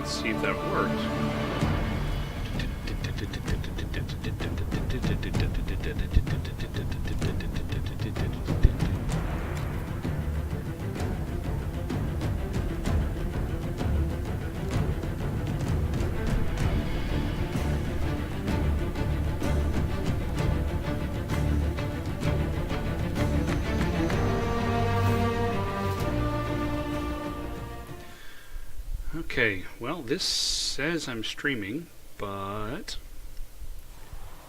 Let's see if that worked. Okay, well, this says I'm streaming, but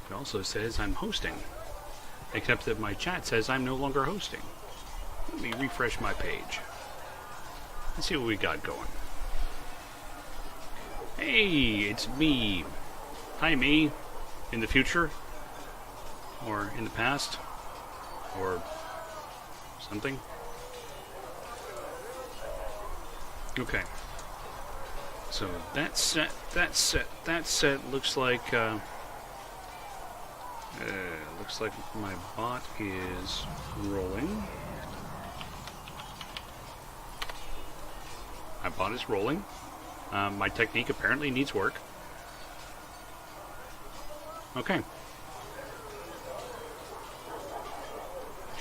it also says I'm hosting. Except that my chat says I'm no longer hosting. Let me refresh my page. Let's see what we got going. Hey, it's me. Hi, me. In the future? Or in the past? Or something? Okay. So that set looks like my bot is rolling. My bot is rolling. My technique apparently needs work. Okay.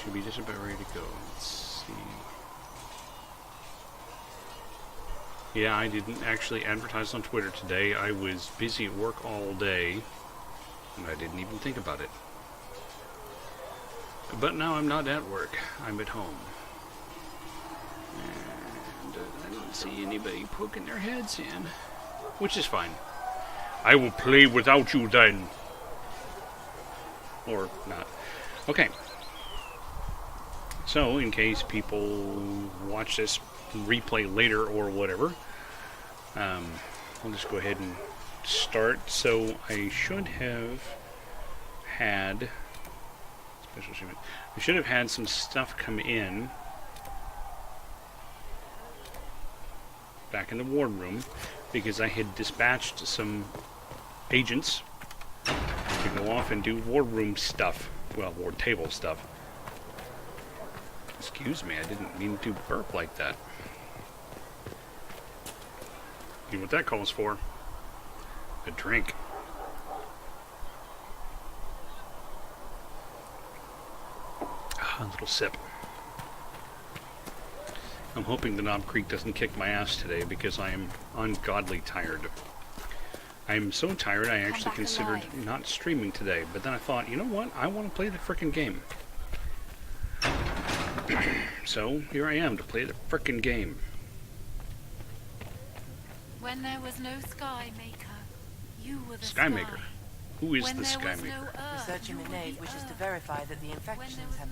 Should be just about ready to go. Let's see. Yeah, I didn't actually advertise on Twitter today. I was busy at work all day, and I didn't even think about it. But now I'm not at work. I'm at home. And I don't see anybody poking their heads in, which is fine. I will play without you then. Or not. Okay. So, in case people watch this replay later or whatever, I'll just go ahead and start. So I should have had special shipment. I should have had some stuff come in back in the wardroom because I had dispatched some agents to go off and do wardroom stuff. Well, ward table stuff. Excuse me, I didn't mean to burp like that. You know what that calls for? A drink. A little sip. I'm hoping the Knob Creek doesn't kick my ass today because I am ungodly tired. I am so tired I actually considered not streaming today, but then I thought, you know what? I want to play the frickin' game. So, here I am to play the frickin' game. When there was no Sky Maker, you were the Sky Maker? Who is the Sky Maker? No Research in Minade wishes to verify that the infections have...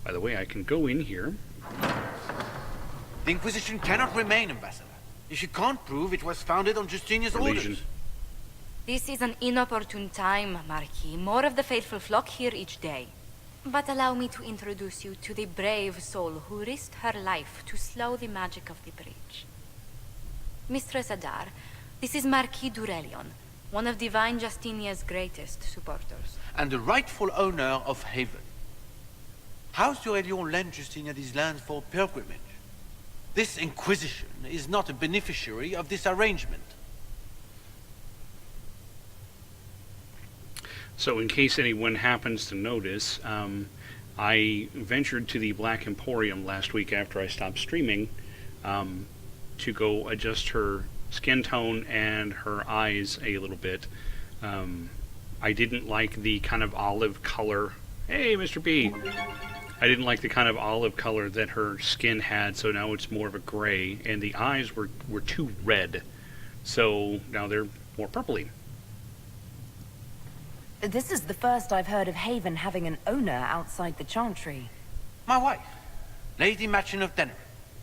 By the way, I can go in here. The Inquisition cannot remain, Ambassador, if you can't prove it was founded on Justinian's orders. This is an inopportune time, Marquis. More of the faithful flock here each day. But allow me to introduce you to the brave soul who risked her life to slow the magic of the breach. Mistress Adar, this is Marquis Durelion, one of Divine Justinia's greatest supporters. And the rightful owner of Haven. House Durelion lent Justinia these lands for pilgrimage. This Inquisition is not a beneficiary of this arrangement. So in case anyone happens to notice, I ventured to the Black Emporium last week after I stopped streaming to go adjust her skin tone and her eyes a little bit. I didn't like the kind of olive color. Hey, Mr. B! I didn't like the kind of olive color that her skin had, so now it's more of a gray, and the eyes were too red, so now they're more purpley. This is the first I've heard of Haven having an owner outside the Chantry. My wife, Lady Machin of Denner,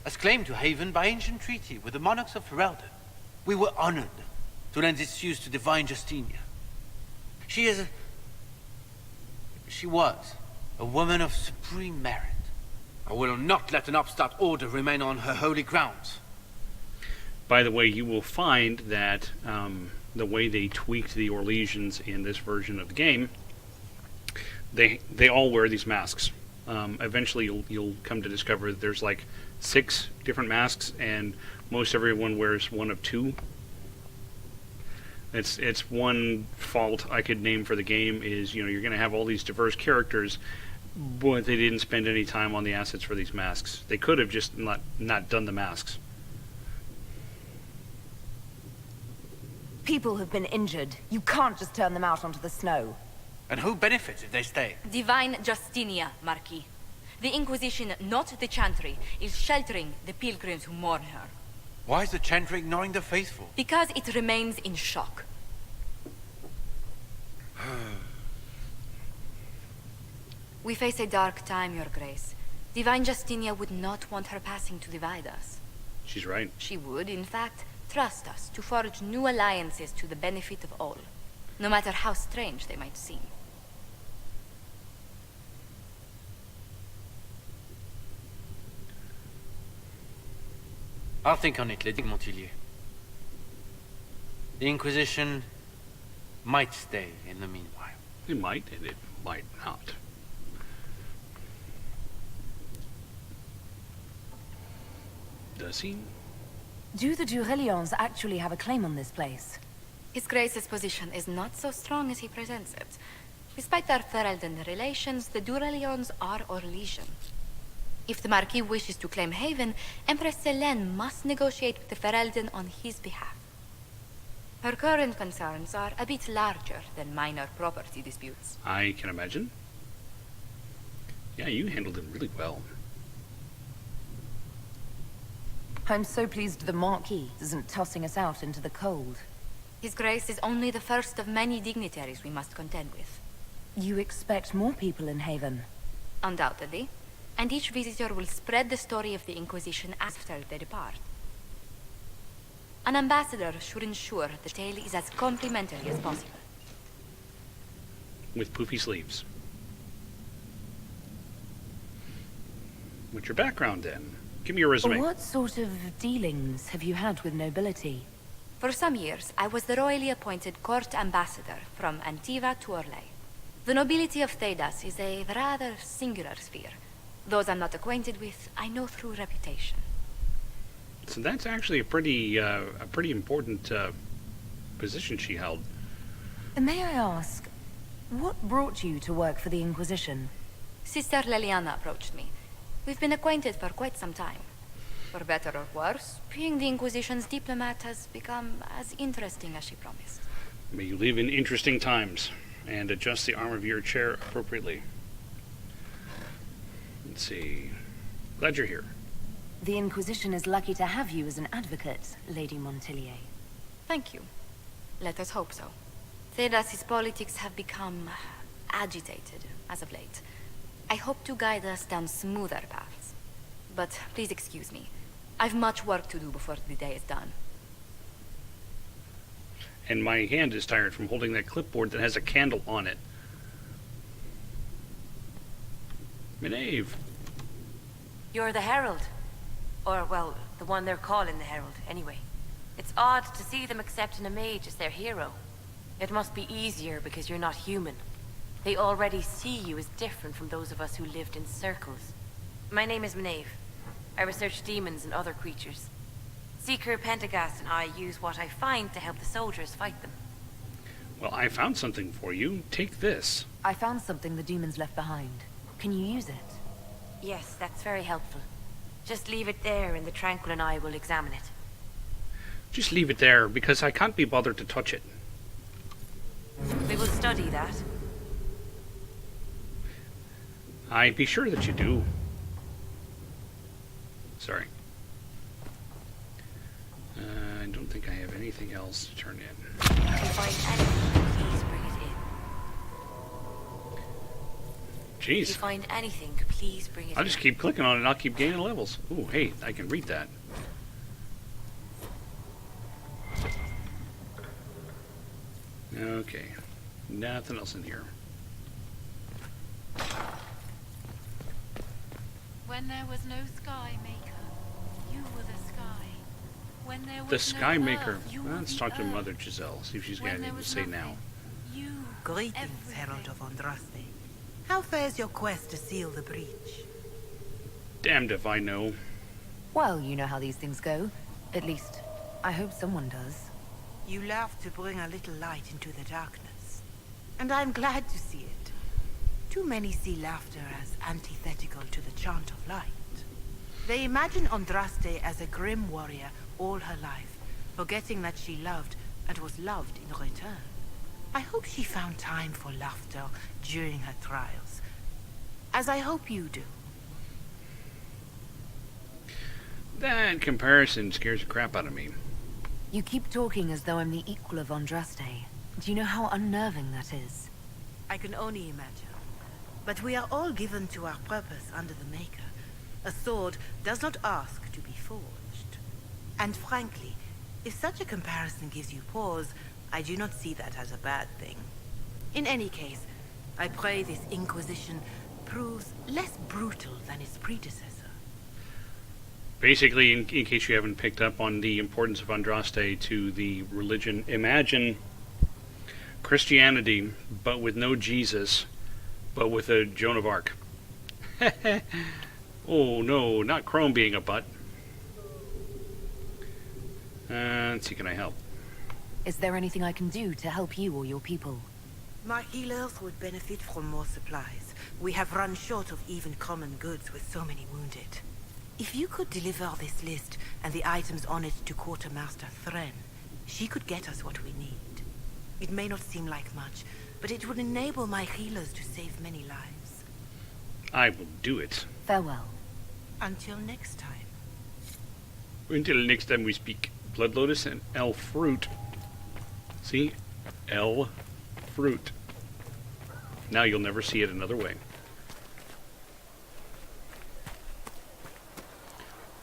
has claimed to Haven by ancient treaty with the monarchs of Ferelden. We were honored to lend its use to Divine Justinia. She was a woman of supreme merit. I will not let an upstart order remain on her holy grounds. By the way, you will find that the way they tweaked the Orlesians in this version of the game, they all wear these masks. Eventually, you'll come to discover that there's like 6 different masks, and most everyone wears one of two. It's one fault I could name for the game is, you're going to have all these diverse characters, but they didn't spend any time on the assets for these masks. They could have just not done the masks. People have been injured. You can't just turn them out onto the snow. And who benefits if they stay? Divine Justinia, Marquis. The Inquisition, not the Chantry, is sheltering the pilgrims who mourn her. Why is the Chantry ignoring the faithful? Because it remains in shock. We face a dark time, Your Grace. Divine Justinia would not want her passing to divide us. She's right. She would, in fact, trust us to forge new alliances to the benefit of all, no matter how strange they might seem. I'll think on it, Lady Montilyet. The Inquisition might stay in the meanwhile. It might, and it might not. Does he? Do the Durelions actually have a claim on this place? His Grace's position is not so strong as he presents it. Despite their Ferelden relations, the Durelions are our legion. If the Marquis wishes to claim Haven, Empress Selene must negotiate with the Ferelden on his behalf. Her current concerns are a bit larger than minor property disputes. I can imagine. Yeah, you handled it really well. I'm so pleased the Marquis isn't tossing us out into the cold. His Grace is only the first of many dignitaries we must contend with. You expect more people in Haven? Undoubtedly. And each visitor will spread the story of the Inquisition after they depart. An ambassador should ensure the tale is as complimentary as possible. With poofy sleeves. What's your background then? Give me your resume. What sort of dealings have you had with nobility? For some years, I was the royally appointed court ambassador from Antiva to Orlais. The nobility of Thedas is a rather singular sphere. Those I'm not acquainted with, I know through reputation. So that's actually a pretty important position she held. May I ask, what brought you to work for the Inquisition? Sister Leliana approached me. We've been acquainted for quite some time. For better or worse, being the Inquisition's diplomat has become as interesting as she promised. May you live in interesting times and adjust the arm of your chair appropriately. Let's see. Glad you're here. The Inquisition is lucky to have you as an advocate, Lady Montilyet. Thank you. Let us hope so. Thedas's politics have become agitated as of late. I hope to guide us down smoother paths. But please excuse me. I've much work to do before the day is done. And my hand is tired from holding that clipboard that has a candle on it. Maeve. You're the Herald. Or, well, the one they're calling the Herald, anyway. It's odd to see them accepting a mage as their hero. It must be easier because you're not human. They already see you as different from those of us who lived in circles. My name is Maeve. I research demons and other creatures. Seeker Pentagast and I use what I find to help the soldiers fight them. Well, I found something for you. Take this. I found something the demons left behind. Can you use it? Yes, that's very helpful. Just leave it there and the Tranquil and I will examine it. Just leave it there, because I can't be bothered to touch it. We will study that. I'd be sure that you do. Sorry. I don't think I have anything else to turn in. If you find anything, please bring it in. If you Jeez. find anything, please bring it I'll in. just keep clicking on it and I'll keep gaining levels. Ooh, hey, I can read that. Okay. Nothing else in here. When there was no sky maker, you were the sky. When there was The no Sky Maker. earth, you were Let's the talk to earth. Mother Giselle, see if she's got When there anything to was say nothing, now. You Greetings, everything. Herald of Andraste. How fares your quest to seal the breach? Damned if I know. Well, you know how these things go. At least, I hope someone does. You love to bring a little light into the darkness. And I'm glad to see it. Too many see laughter as antithetical to the chant of light. They imagine Andraste as a grim warrior all her life, forgetting that she loved and was loved in return. I hope she found time for laughter during her trials, as I hope you do. That comparison scares the crap out of me. You keep talking as though I'm the equal of Andraste. Do you know how unnerving that is? I can only imagine. But we are all given to our purpose under the Maker. A sword does not ask to be forged. And frankly, if such a comparison gives you pause, I do not see that as a bad thing. In any case, I pray this Inquisition proves less brutal than its predecessor. Basically, in case you haven't picked up on the importance of Andraste to the religion, imagine Christianity, but with no Jesus, but with a Joan of Arc. Oh no, not Chrome being a butt. Let's see, can I help? Is there anything I can do to help you or your people? My healers would benefit from more supplies. We have run short of even common goods with so many wounded. If you could deliver this list and the items on it to Quartermaster Thren, she could get us what we need. It may not seem like much, but it would enable my healers to save many lives. I will do it. Farewell. Until next time. Until next time we speak. Blood Lotus and L Fruit. See? L Fruit. Now you'll never see it another way.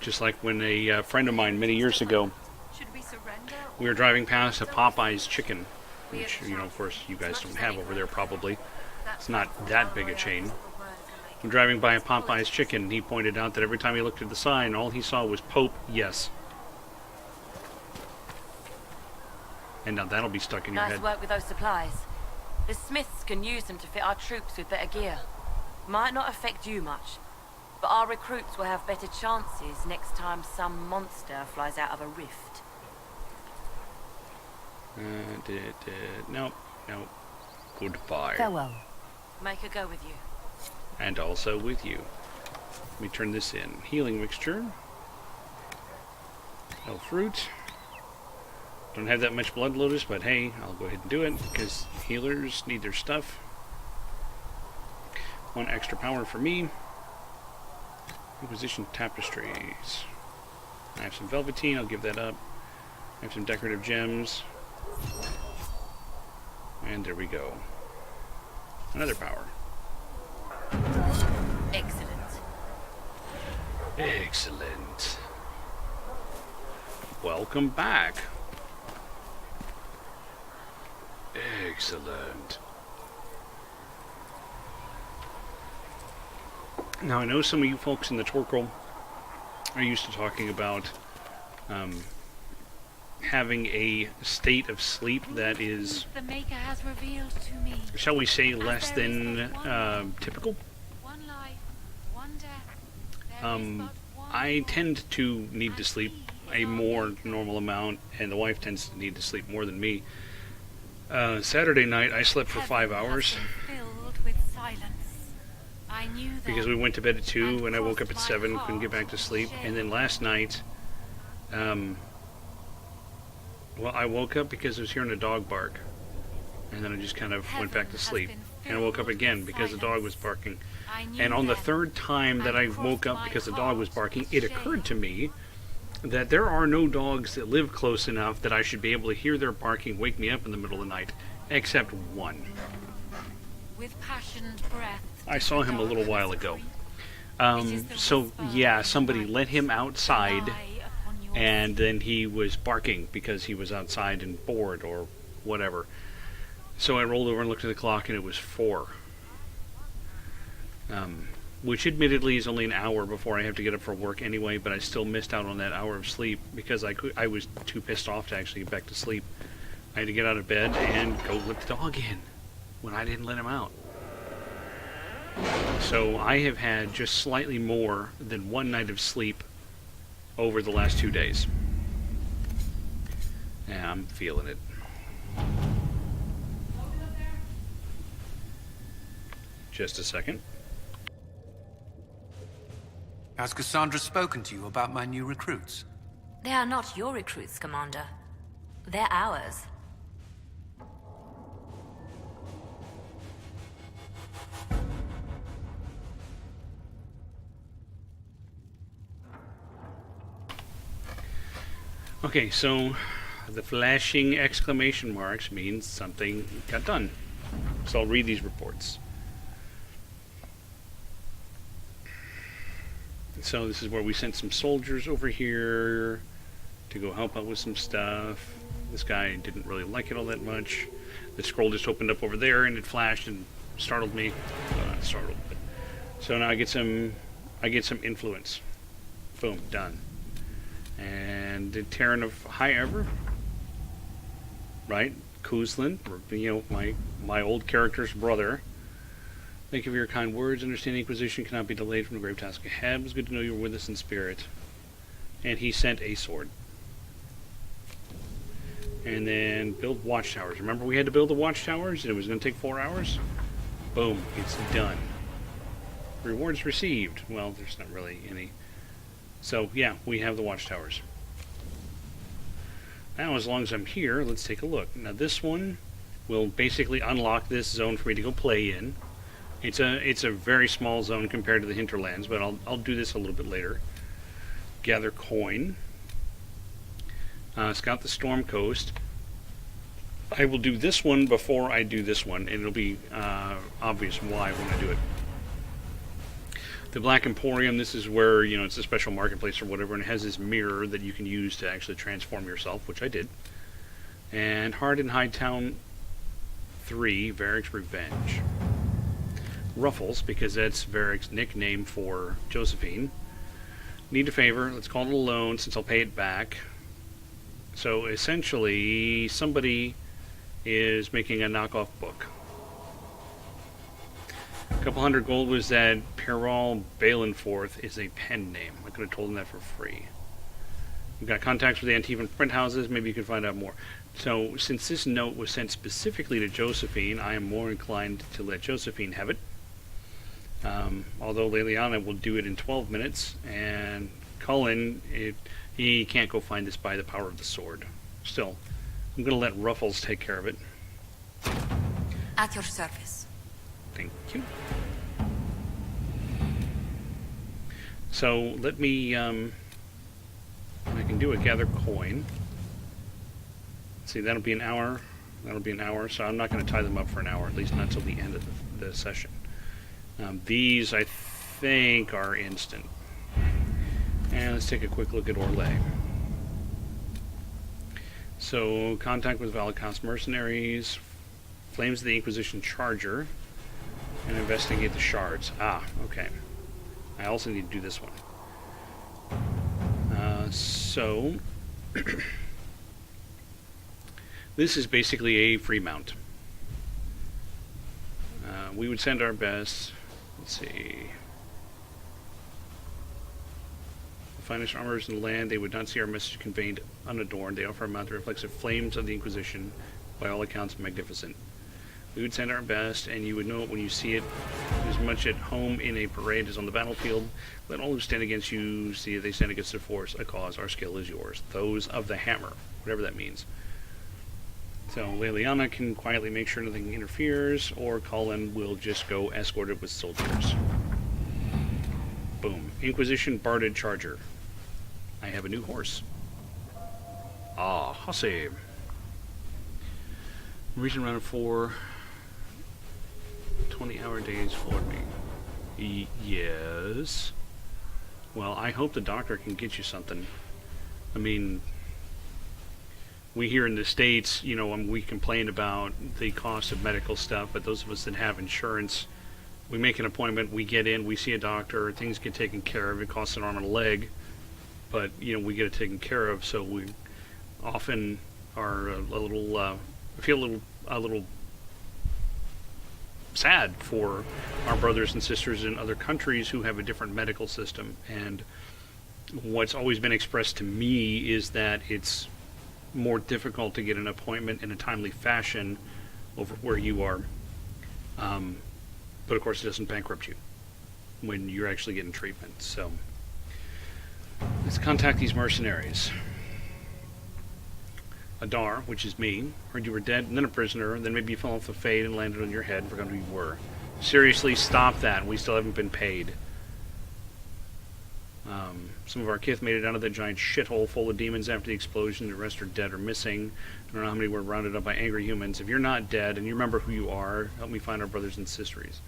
Just like when a friend of mine many years ago, Should we surrender? we were driving past a Popeye's chicken, which, you know, of course, you guys don't have over there probably. It's not that big a chain. When driving by a Popeye's chicken, he pointed out that every time he looked at the sign, all he saw was Pope, yes. And now that'll be stuck in your Nice head. work with those supplies. The Smiths can use them to fit our troops with better gear. Might not affect you much, but our recruits will have better chances next time some monster flies out of a rift. Nope. Goodbye. Farewell. Make her go with you. And also with you. Let me turn this in. Healing mixture. L Fruit. Don't have that much Blood Lotus, but hey, I'll go ahead and do it, because healers need their stuff. 1 extra power for me. Inquisition tapestries. I have some velveteen, I'll give that up. I have some decorative gems. And there we go. Another power. Excellent. Excellent. Welcome back. Excellent. Now, I know some of you folks in the Torkel are used to talking about having a state of sleep that is, The Maker has revealed to me. shall we say, less than typical. One life, one death. There is but one I life. tend to need to sleep a more normal amount, and the wife tends to need to sleep more than me. Saturday night, I slept for 5 Heaven has hours been filled with silence. I knew that. because we went to bed at 2 and I woke up at 7, couldn't get back to sleep. And then last night, well, I woke up because I was hearing a dog bark. And then I just kind of went back to sleep. And I woke up again because the dog was barking. I knew And on the then. third time that I woke up because the dog was barking, it occurred to me that there are no dogs that live close enough that I should be able to hear their barking wake me up in the middle of the night, except one. With passionate breath. I saw him a little while ago. So yeah, somebody let him outside, and then he was barking because he was outside and bored or whatever. So I rolled over and looked at the clock, and it was 4. Which admittedly is only an hour before I have to get up for work anyway, but I still missed out on that hour of sleep because I was too pissed off to actually get back to sleep. I had to get out of bed and go let the dog in when I didn't let him out. So I have had just slightly more than 1 night of sleep over the last 2 days. Yeah, I'm feeling it. Just a second. Has Cassandra spoken to you about my new recruits? They are not your recruits, Commander. They're ours. Okay, so the flashing exclamation marks means something got done. So I'll read these reports. So this is where we sent some soldiers over here to go help out with some stuff. This guy didn't really like it all that much. The scroll just opened up over there and it flashed and startled me. Well, not startled, but so now I get some influence. Boom, done. And the Terran of High Ever, right? Kuzlin, you know, my old character's brother. Thank you for your kind words. Understand the Inquisition cannot be delayed from the grave task ahead. It was good to know you were with us in spirit. And he sent a sword. And then build watchtowers. Remember we had to build the watchtowers and it was going to take 4 hours? Boom, it's done. Rewards received. Well, there's not really any. So, yeah, we have the watchtowers. Now, as long as I'm here, let's take a look. Now, this one will basically unlock this zone for me to go play in. It's a very small zone compared to the hinterlands, but I'll do this a little bit later. Gather coin. Scout the Storm Coast. I will do this one before I do this one, and it'll be obvious why when I do it. The Black Emporium, this is where, you know, it's a special marketplace or whatever, and it has this mirror that you can use to actually transform yourself, which I did. And Hard and High Town 3, Varric's Revenge. Ruffles, because that's Varric's nickname for Josephine. Need a favor, let's call it a loan since I'll pay it back. So essentially, somebody is making a knockoff book. A couple hundred gold was that Perral Balenforth is a pen name. I could have told him that for free. We've got contacts with the Antivan print houses. Maybe you can find out more. So since this note was sent specifically to Josephine, I am more inclined to let Josephine have it. Although Leliana will do it in 12 minutes, and Cullen, he can't go find this by the power of the sword. Still, I'm going to let Ruffles take care of it. At your service. Thank you. So let me, I can do a gather coin. Let's see, that'll be an hour. That'll be an hour, so I'm not going to tie them up for an hour, at least not till the end of the session. These, I think, are instant. And let's take a quick look at Orlais. So, contact with Valakas mercenaries, flames of the Inquisition charger, and investigate the shards. Ah, okay. I also need to do this one. So, this is basically a free mount. We would send our best. Let's see. The finest armors in the land, they would not see our message conveyed unadorned. They offer a mount that reflects the flames of the Inquisition, by all accounts magnificent. We would send our best, and you would know it when you see it, as much at home in a parade as on the battlefield. Let all who stand against you see that they stand against their force, a cause. Our skill is yours. Those of the hammer, whatever that means. So Leliana can quietly make sure nothing interferes, or Colin will just go escorted with soldiers. Boom. Inquisition Barded Charger. I have a new horse. Ah, Hussey. Reason round 4. 20-hour days for me. Yes. Well, I hope the doctor can get you something. I mean, we here in the States, you know, we complain about the cost of medical stuff, but those of us that have insurance, we make an appointment, we get in, we see a doctor, things get taken care of. It costs an arm and a leg, but, you know, we get it taken care of, so we often are feel a little sad for our brothers and sisters in other countries who have a different medical system. And what's always been expressed to me is that it's more difficult to get an appointment in a timely fashion over where you are. But of course, it doesn't bankrupt you when you're actually getting treatment. So let's contact these mercenaries. Adar, which is me, heard you were dead, and then a prisoner, and then maybe you fell off the fade and landed on your head and forgot who you were. Seriously, stop that. We still haven't been paid. Some of our kith made it out of the giant shithole full of demons after the explosion. The rest are dead or missing. I don't know how many were rounded up by angry humans. If you're not dead and you remember who you are, help me find our brothers and sisters.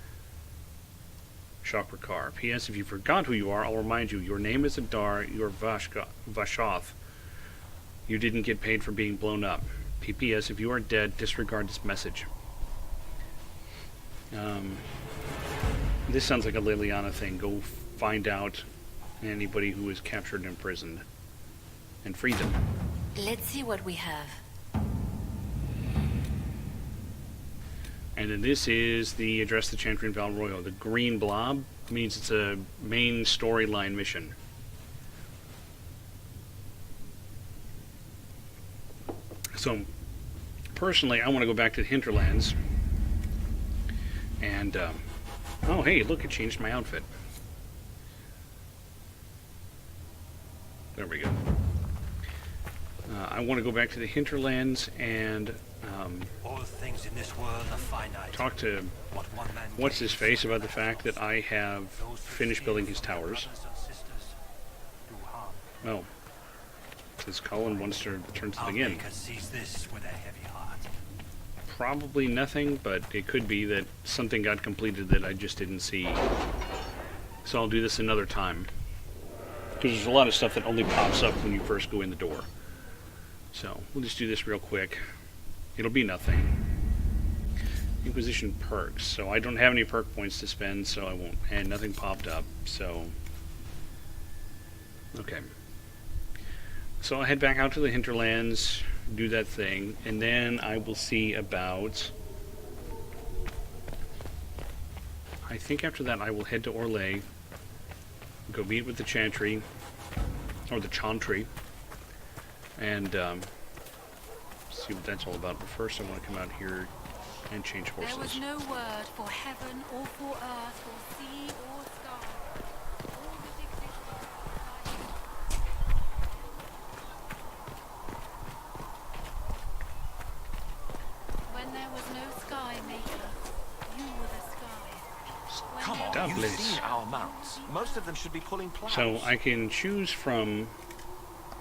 Shokrakar. P.S. If you forgot who you are, I'll remind you. Your name is Adar. You're Vashoth. You didn't get paid for being blown up. P.P.S. If you are dead, disregard this message. This sounds like a Liliana thing. Go find out anybody who is captured and imprisoned and free them. Let's see what we have. And then this is the Address the Chantry in Val Royal. The green blob means it's a main storyline mission. So, personally, I want to go back to the Hinterlands. And, oh, hey, look, it changed my outfit. There we go. I want to go back to the Hinterlands and all things in this world are finite. Talk to what's his face about the fact that I have finished building his towers. Oh, because Colin wants to return to the inn. Probably nothing, but it could be that something got completed that I just didn't see. So I'll do this another time. Because there's a lot of stuff that only pops up when you first go in the door. So we'll just do this real quick. It'll be nothing. Inquisition perks. So I don't have any perk points to spend, so I won't. And nothing popped up, so... Okay. So I'll head back out to the Hinterlands, do that thing, and then I will see about... I think after that I will head to Orlais, go meet with the Chantry, or the Chantry, and see what that's all about. But first I want to come out here and change horses. There was no word for heaven or for earth or sea or sky. All that existed was when there was no sky maker, you were the sky. Come on, you've seen our mounts. Most of them should be pulling plows. So I can choose from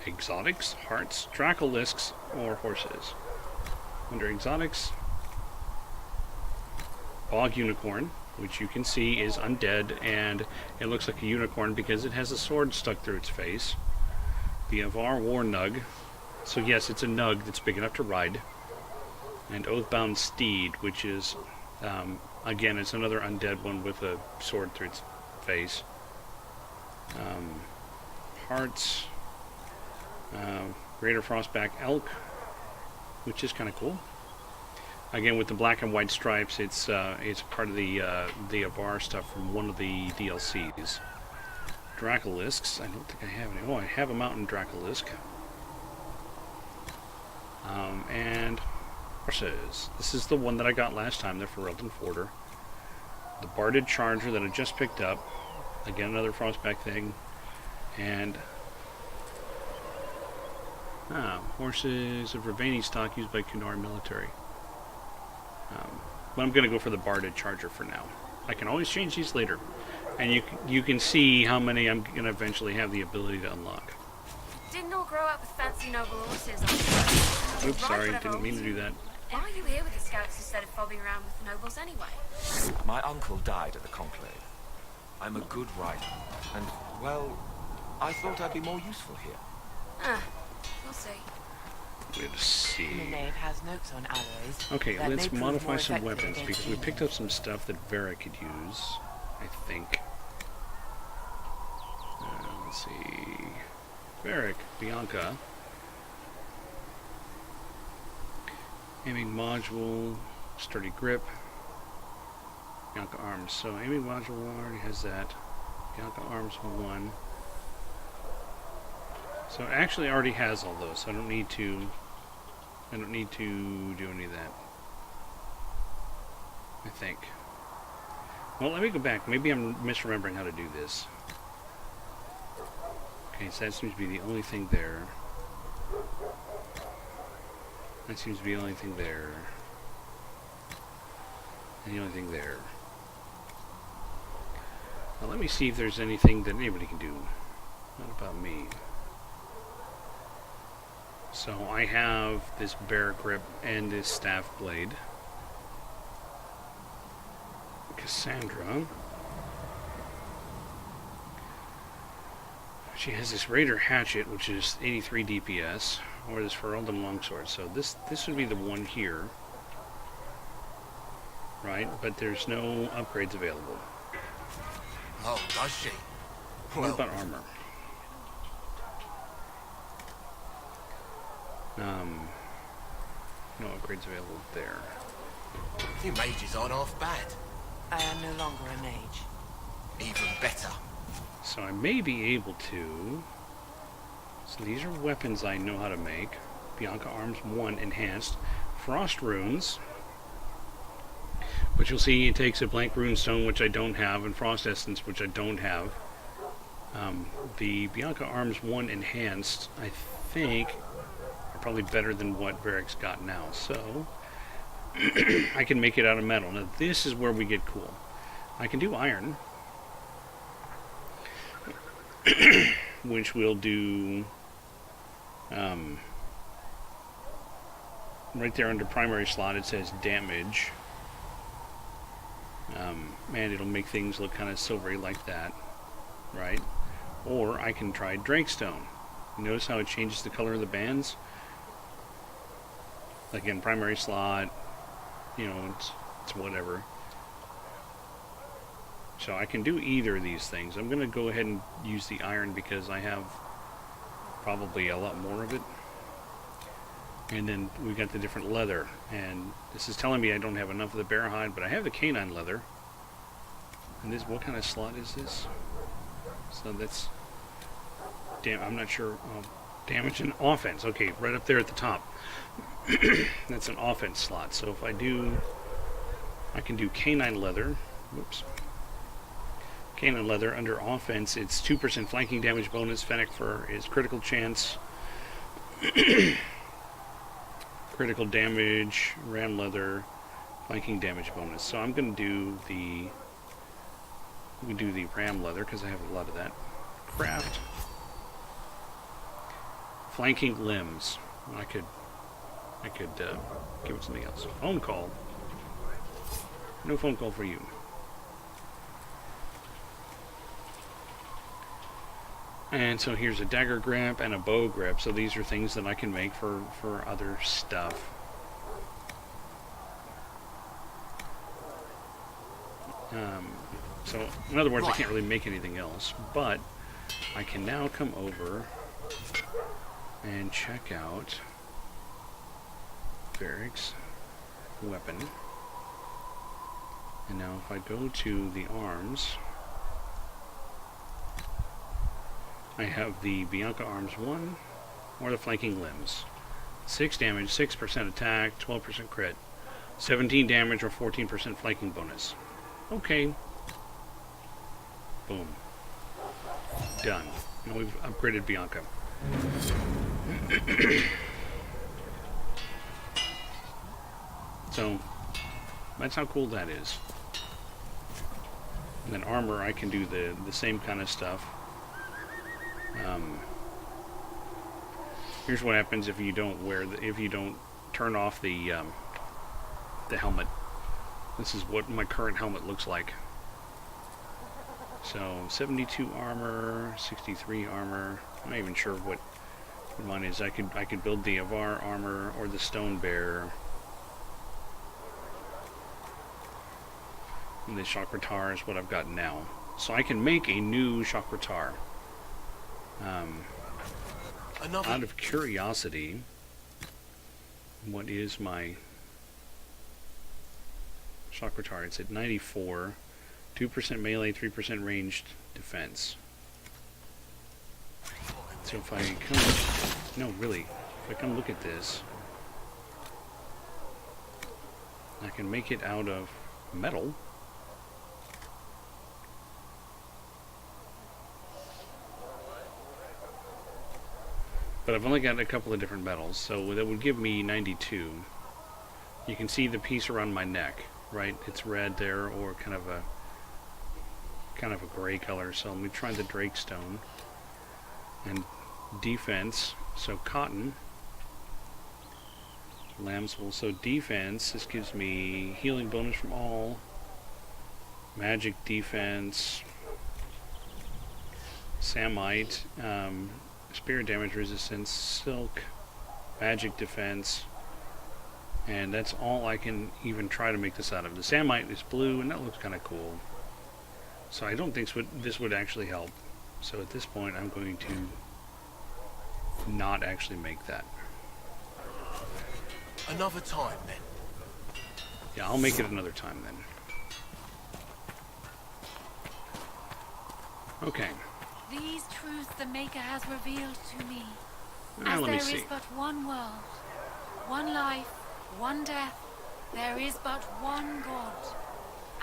exotics, hearts, dracolisks, or horses. Under exotics, bog unicorn, which you can see is undead, and it looks like a unicorn because it has a sword stuck through its face. The Avar war nug, so yes, it's a nug that's big enough to ride. And oathbound steed, which is again, it's another undead one with a sword through its face. Hearts, greater frostback elk, which is kind of cool. Again, with the black and white stripes, it's part of the Avar stuff from one of the DLCs. Dracolisks, I don't think I have any. Oh, I have a mountain Dracolisk. And horses. This is the one that I got last time. They're for Relton Forder. The Barded Charger that I just picked up. Again, another frostback thing. And horses of Ravani stock used by Kunari military. But I'm going to go for the Barded Charger for now. I can always change these later. And you can see how many I'm going to eventually have the ability to unlock. Didn't all grow up with fancy noble horses. Oops, sorry, didn't mean to do that. Why are you here with the scouts instead of fobbing around with the nobles anyway? My uncle died at the conclave. I'm a good rider, and, well, I thought I'd be more useful here. We'll see. Let's see. The knave has notes on alloys. Okay, that let's may prove modify more some effective weapons against because we demons. picked up some stuff that Vera could use, I think. Let's see. Varric, Bianca. Aiming module, sturdy grip. Bianca arms. So aiming module already has that. Bianca arms 1. So it actually already has all those, so I don't need to I don't need to do any of that. I think. Well, let me go back. Maybe I'm misremembering how to do this. Okay, so that seems to be the only thing there. That seems to be the only thing there. And the only thing there. Now let me see if there's anything that anybody can do. Not about me. So I have this bear grip and this staff blade. Cassandra. She has this Raider hatchet, which is 83 DPS, or this Ferelden longsword. So this would be the one here, right? But there's no upgrades available. Oh, does she? What about armor? No upgrades available there. You mages aren't half bad. I am no longer a mage. Even better. So I may be able to... So these are weapons I know how to make. Bianca Arms 1 Enhanced. Frost Runes. But you'll see it takes a blank runestone, which I don't have, and Frost Essence, which I don't have. The Bianca Arms 1 Enhanced, I think, are probably better than what Varric's got now. So, I can make it out of metal. Now, this is where we get cool. I can do iron. Which we'll do... right there under primary slot it says damage. And it'll make things look kind of silvery like that, right? Or I can try Drakestone. You notice how it changes the color of the bands? Like in primary slot, you know, it's whatever. So I can do either of these things. I'm going to go ahead and use the iron because I have probably a lot more of it. And then we got the different leather. And this is telling me I don't have enough of the bear hide, but I have the canine leather. And this, what kind of slot is this? So that's... I'm not sure. Damage and offense. Okay, right up there at the top. That's an offense slot. So if I do... I can do canine leather. Whoops. Canine leather under offense. It's 2% flanking damage bonus. Fennec fur is critical chance. Critical damage. Ram leather. Flanking damage bonus. So I'm going to do the... We do the ram leather because I have a lot of that. Craft. Flanking limbs. I could give it something else. Phone call. No phone call for you. And so here's a dagger grip and a bow grip. So these are things that I can make for other stuff. So in other words, I can't really make anything else, but I can now come over and check out Varric's weapon. And now if I go to the arms, I have the Bianca Arms 1 or the flanking limbs. 6 damage, 6% attack, 12% crit, 17 damage or 14% flanking bonus. Okay. Boom. Done. Now we've upgraded Bianca. So, that's how cool that is. And then armor, I can do the same kind of stuff. Here's what happens if you don't wear if you don't turn off the helmet. This is what my current helmet looks like. So 72 armor, 63 armor. I'm not even sure what mine is. I could build the Avar armor or the Stone Bear. And the Chakratar is what I've got now. So I can make a new Chakratar. Out of curiosity, what is my Chakratar? It's at 94, 2% melee, 3% ranged defense. So if I come, no, really, if I come look at this, I can make it out of metal. But I've only got a couple of different metals, so that would give me 92. You can see the piece around my neck, right? It's red there, or kind of a gray color. So let me try the Drake Stone. And defense, so cotton. Lamb's wool, so defense, this gives me healing bonus from all. Magic defense. Samite, spirit damage resistance, silk, magic defense. And that's all I can even try to make this out of. The Samite is blue, and that looks kind of cool. So I don't think this would actually help. So at this point, I'm going to not actually make that. Another time, then. Yeah, I'll make it another time then. Okay. These truths the Maker has revealed to me. Let me As see. there is but one world, one life, one death, there is but one God.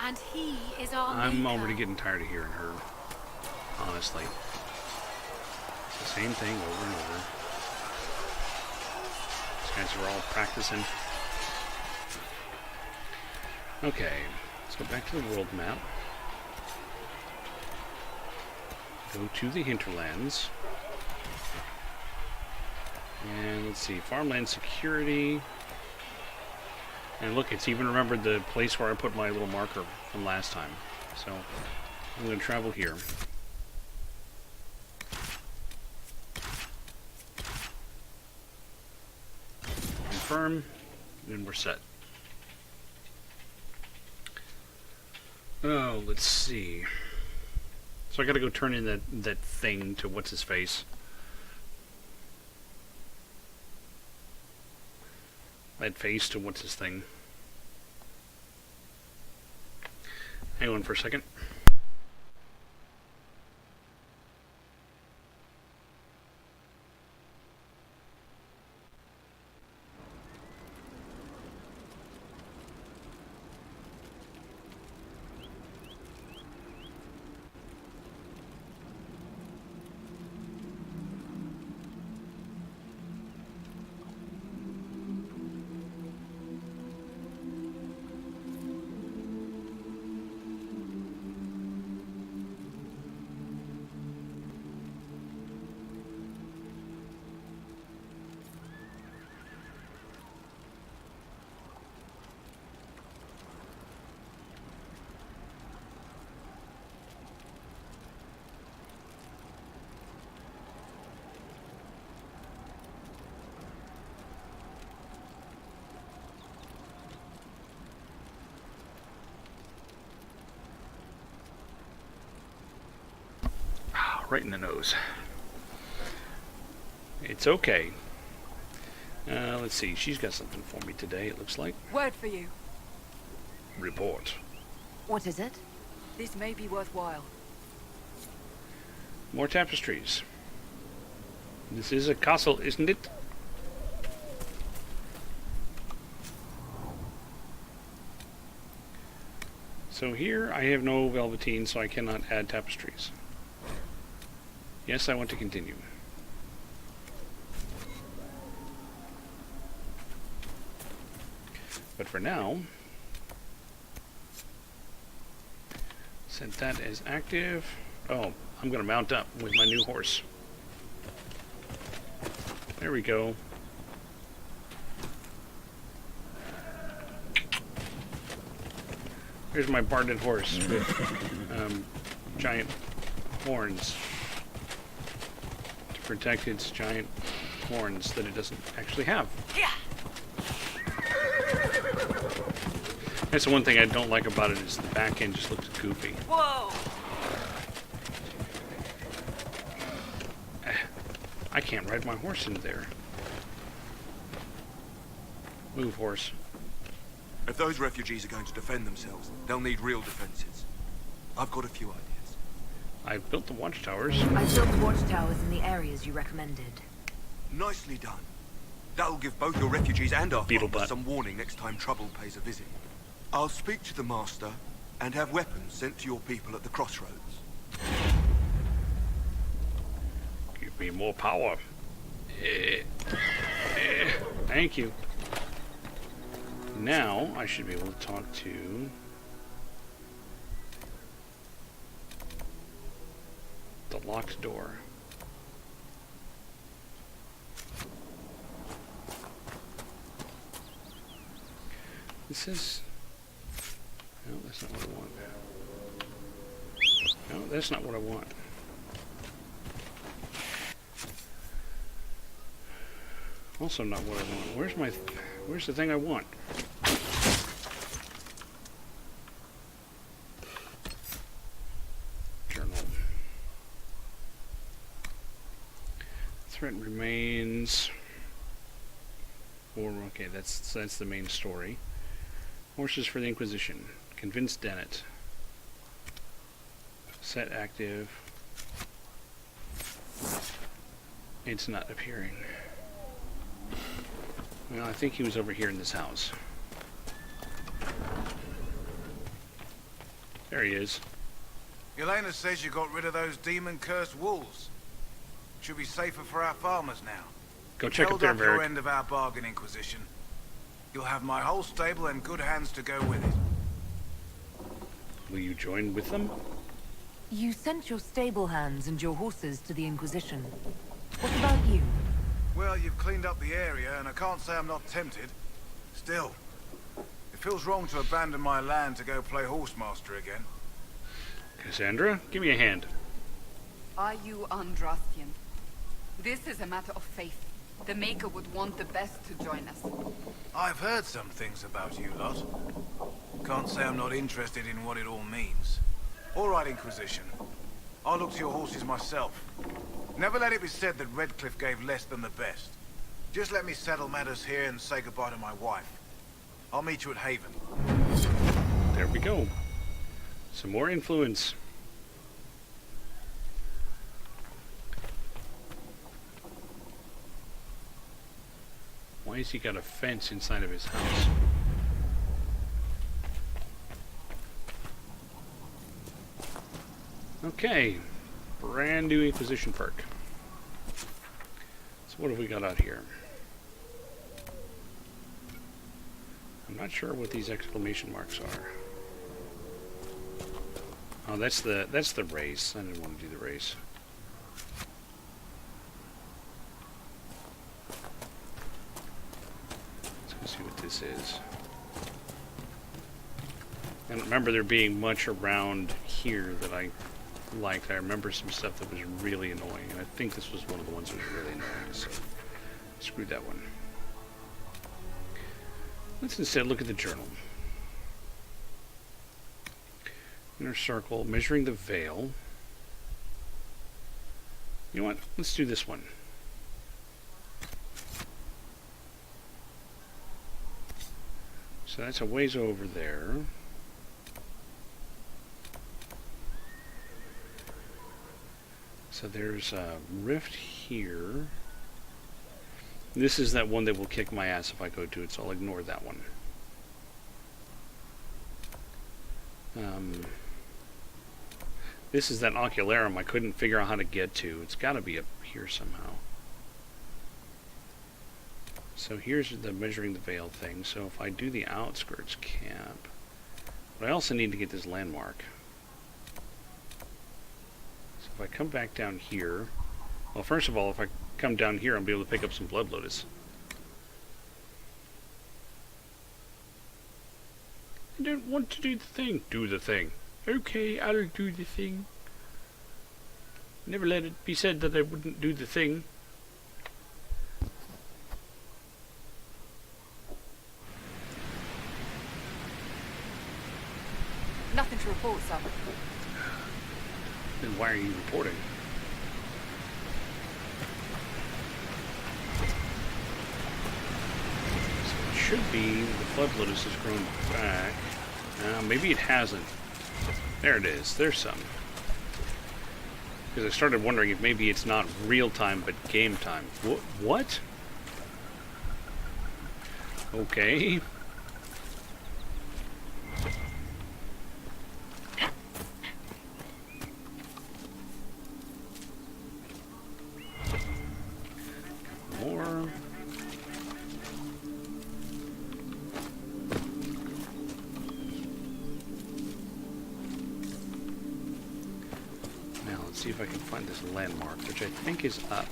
And he is our I'm Maker. already getting tired of hearing her. Honestly. It's the same thing over and over. These guys are all practicing. Okay, let's go back to the world map. Go to the hinterlands. And let's see, farmland security. And look, it's even remembered the place where I put my little marker from last time. So, I'm going to travel here. Confirm, and we're set. Oh, let's see. So I gotta go turn in that thing to what's-his-face. That face to what's-his-thing. Hang on for a second. Right in the nose. It's okay. Let's see. She's got something for me today, it looks like. Word for you. Report. What is it? This may be worthwhile. More tapestries. This is a castle, isn't it? So here I have no velveteen, so I cannot add tapestries. Yes, I want to continue. But for now, set that as active. Oh, I'm going to mount up with my new horse. There we go. Here's my barded horse with giant horns to protect its giant horns that it doesn't actually have. That's the one thing I don't like about it, is the back end just looks goofy. Whoa! I can't ride my horse into there. Move, horse. If those refugees are going to defend themselves, they'll need real defenses. I've got a few ideas. I've built the watchtowers. I built watchtowers in the areas you recommended. Nicely done. That'll give both your refugees and our Beetle farmers butt. some warning next time trouble pays a visit. I'll speak to the Master and have weapons sent to your people at the crossroads. Give me more power. Thank you. Now I should be able to talk to the locked door. This is... No, that's not what I want. No, that's not what I want. Also not what I want. Where's the thing I want? Journal. Threat remains. Or okay, that's the main story. Horses for the Inquisition. Convince Dennett. Set active. It's not appearing. Well, I think he was over here in this house. There he is. Yelena says you got rid of those demon-cursed wolves. Should be safer for our farmers now. Go check up there, Held up your Varric. end of our bargain, Inquisition. You'll have my whole stable and good hands to go with it. Will you join with them? You sent your stable hands and your horses to the Inquisition. What about you? Well, you've cleaned up the area, and I can't say I'm not tempted. Still, it feels wrong to abandon my land to go play horsemaster again. Cassandra, give me a hand. Are you Andrastian? This is a matter of faith. The Maker would want the best to join us. I've heard some things about you lot. Can't say I'm not interested in what it all means. All right, Inquisition. I'll look to your horses myself. Never let it be said that Redcliffe gave less than the best. Just let me settle matters here and say goodbye to my wife. I'll meet you at Haven. There we go. Some more influence. Why has he got a fence inside of his house? Okay. Brand new Inquisition perk. So what have we got out here? I'm not sure what these exclamation marks are. Oh, that's the race. I didn't want to do the race. Let's go see what this is. I don't remember there being much around here that I liked. I remember some stuff that was really annoying, and I think this was one of the ones that was really annoying, so screw that one. Let's instead look at the journal. Inner circle, measuring the veil. You know what? Let's do this one. So that's a ways over there. So there's a rift here. This is that one that will kick my ass if I go to it, so I'll ignore that one. This is that ocularum I couldn't figure out how to get to. It's got to be up here somehow. So here's the measuring the veil thing. So if I do the outskirts camp, but I also need to get this landmark. So if I come back down here, well, first of all, if I come down here, I'll be able to pick up some blood lotus. I don't want to do the thing. Do the thing. Okay, I'll do the thing. Never let it be said that I wouldn't do the thing. Nothing to report, sir. Then why are you reporting? So it should be the flood lotus has grown back. Maybe it hasn't. There it is. There's some. Because I started wondering if maybe it's not real time but game time. What? Okay. More. Now let's see if I can find this landmark, which I think is up.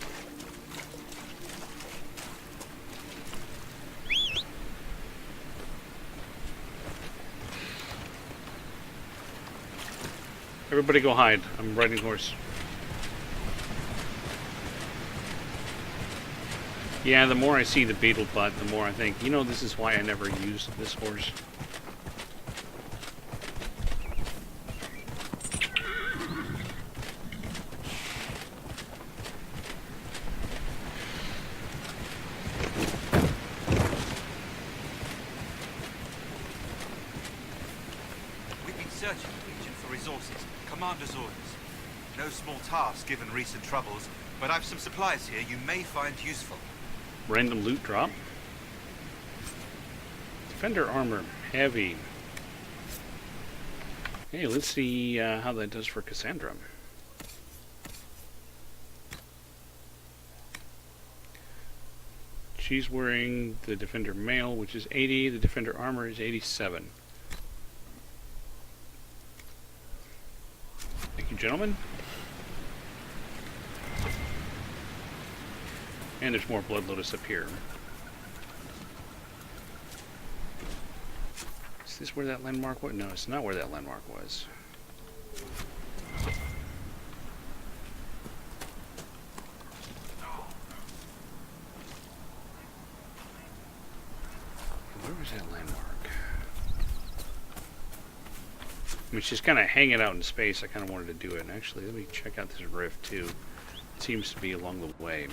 Everybody go hide. I'm riding horse. Yeah, the more I see the beetle butt, the more I think, you know, this is why I never used this horse. We've been searching the region for resources. Commander's orders. No small task given recent troubles, but I've some supplies here you may find useful. Random loot drop. Defender armor, heavy. Hey, let's see how that does for Cassandra. She's wearing the Defender mail, which is 80. The Defender armor is 87. Thank you, gentlemen. And there's more Blood Lotus up here. Is this where that landmark was? No, it's not where that landmark was. Where was that landmark? I mean, she's kind of hanging out in space. I kind of wanted to do it. And actually, let me check out this rift, too. It seems to be along the way.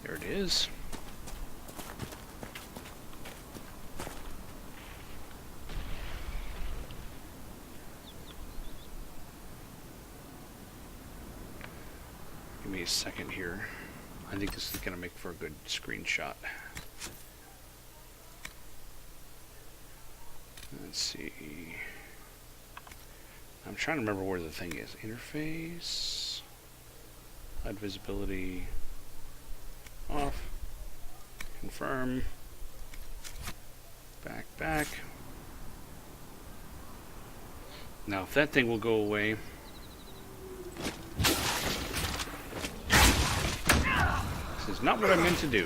There it is. Give me a second here. I think this is going to make for a good screenshot. Let's see. I'm trying to remember where the thing is. Interface. HUD visibility. Off. Confirm. Back. Now, if that thing will go away. This is not what I meant to do.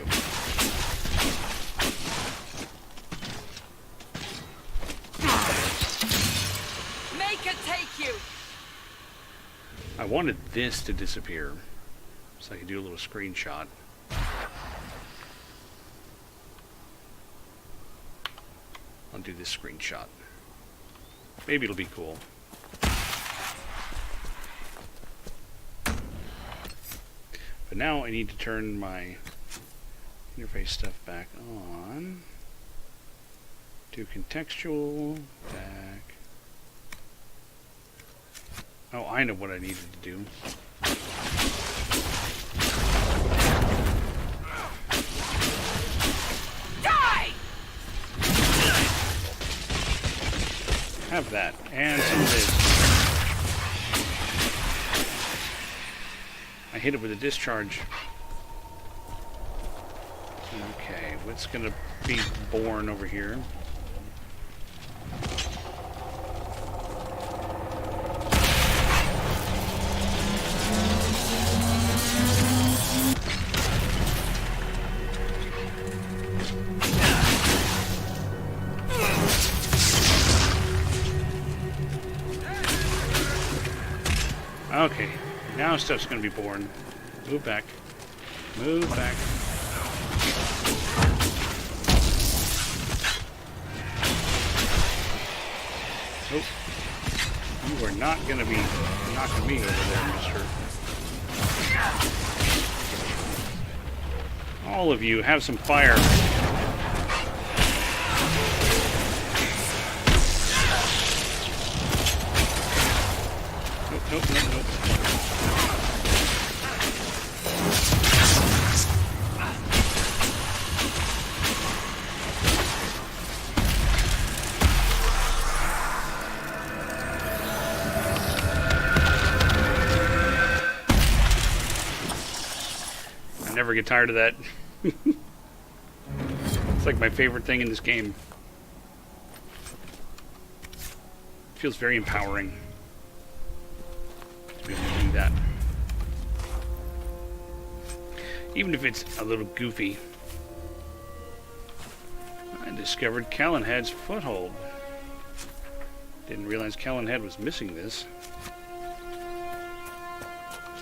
Make it take you! I wanted this to disappear so I could do a little screenshot. I'll do this screenshot. Maybe it'll be cool. But now I need to turn my interface stuff back on. Do contextual, back. Oh, I know what I needed to do. Have that, and some of this. I hit it with a discharge. Okay, what's gonna be born over here? Okay, now stuff's gonna be born. Move back. Move back. Nope. You are not gonna be knocking me over there, mister. All of you have some fire. Nope. never get tired of that. It's like my favorite thing in this game. Feels very empowering to be able to do that. Even if it's a little goofy. I discovered Callanhead's foothold. Didn't realize Callanhead was missing this.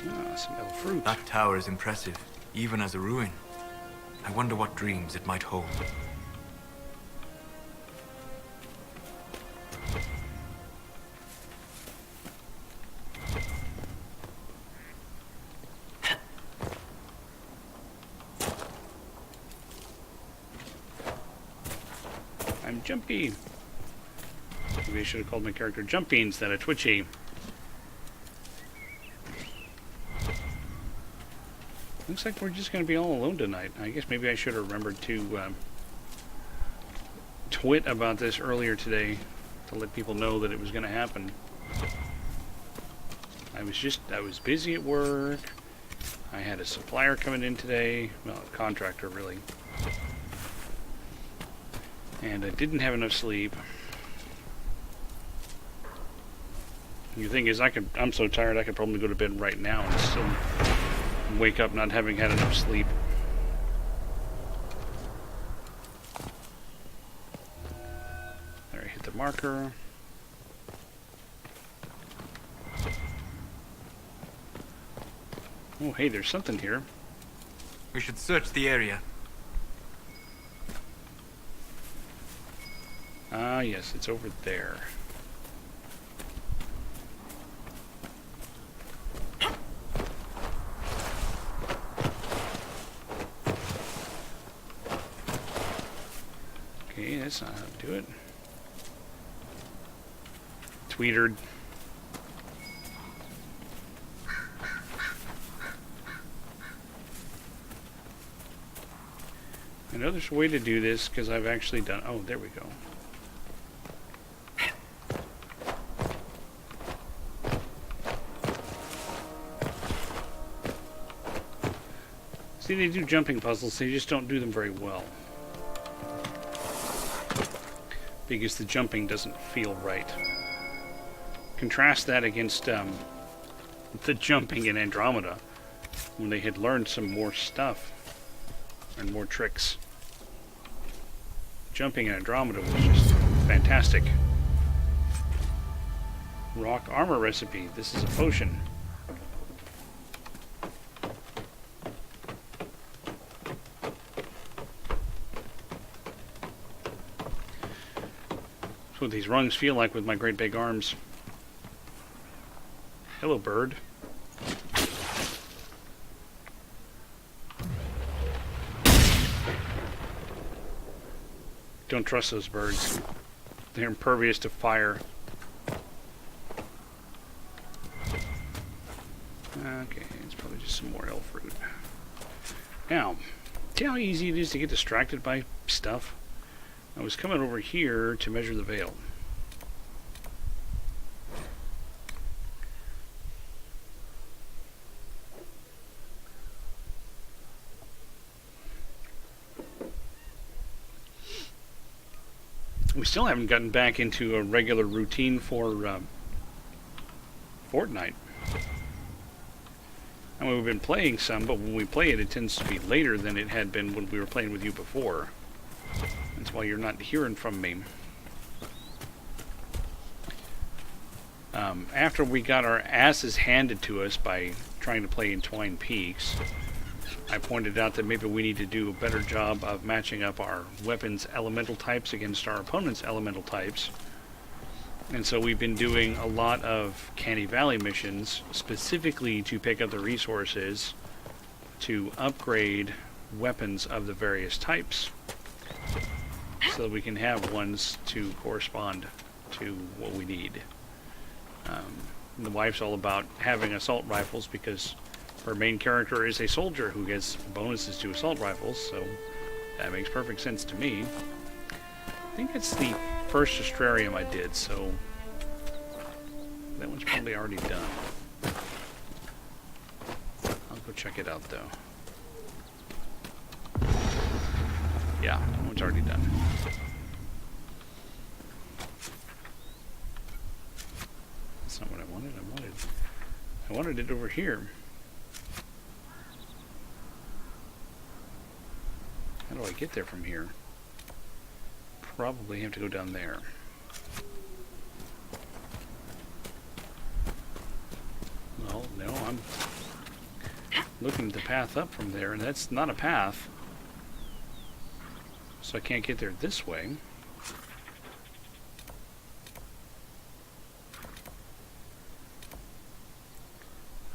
Ah, some elf fruit. That tower is impressive, even as a ruin. I wonder what dreams it might hold. I'm Jumpy. Maybe I should have called my character Jumpy instead of Twitchy. Looks like we're just going to be all alone tonight. I guess maybe I should have remembered to twit about this earlier today to let people know that it was going to happen. I was busy at work. I had a supplier coming in today. Well, a contractor, really. And I didn't have enough sleep. And the thing is, I'm so tired I could probably go to bed right now and still wake up not having had enough sleep. There, I hit the marker. Oh, hey, there's something here. We should search the area. Ah, yes, it's over there. Okay, that's not how to do it. Tweetered. I know there's a way to do this because I've actually done. Oh, there we go. See, they do jumping puzzles, they just don't do them very well. Because the jumping doesn't feel right. Contrast that against the jumping in Andromeda, when they had learned some more stuff and more tricks. Jumping in Andromeda was just fantastic. Rock armor recipe. This is a potion. That's what these rungs feel like with my great big arms. Hello, bird. Don't trust those birds. They're impervious to fire. Okay, it's probably just some more elf fruit. Now, see how easy it is to get distracted by stuff? I was coming over here to measure the veil. We still haven't gotten back into a regular routine for Fortnite. I mean, we've been playing some, but when we play it, it tends to be later than it had been when we were playing with you before. That's why you're not hearing from me. After we got our asses handed to us by trying to play Entwined Peaks, I pointed out that maybe we need to do a better job of matching up our weapons elemental types against our opponent's elemental types. And so we've been doing a lot of Canny Valley missions, specifically to pick up the resources to upgrade weapons of the various types, so that we can have ones to correspond to what we need. The wife's all about having assault rifles because her main character is a soldier who gets bonuses to assault rifles, so that makes perfect sense to me. I think it's the first Astrarium I did, so that one's probably already done. I'll go check it out, though. Yeah, that one's already done. That's not what I wanted. I wanted it over here. How do I get there from here? Probably have to go down there. Well, no, I'm looking at the path up from there, and that's not a path. So I can't get there this way.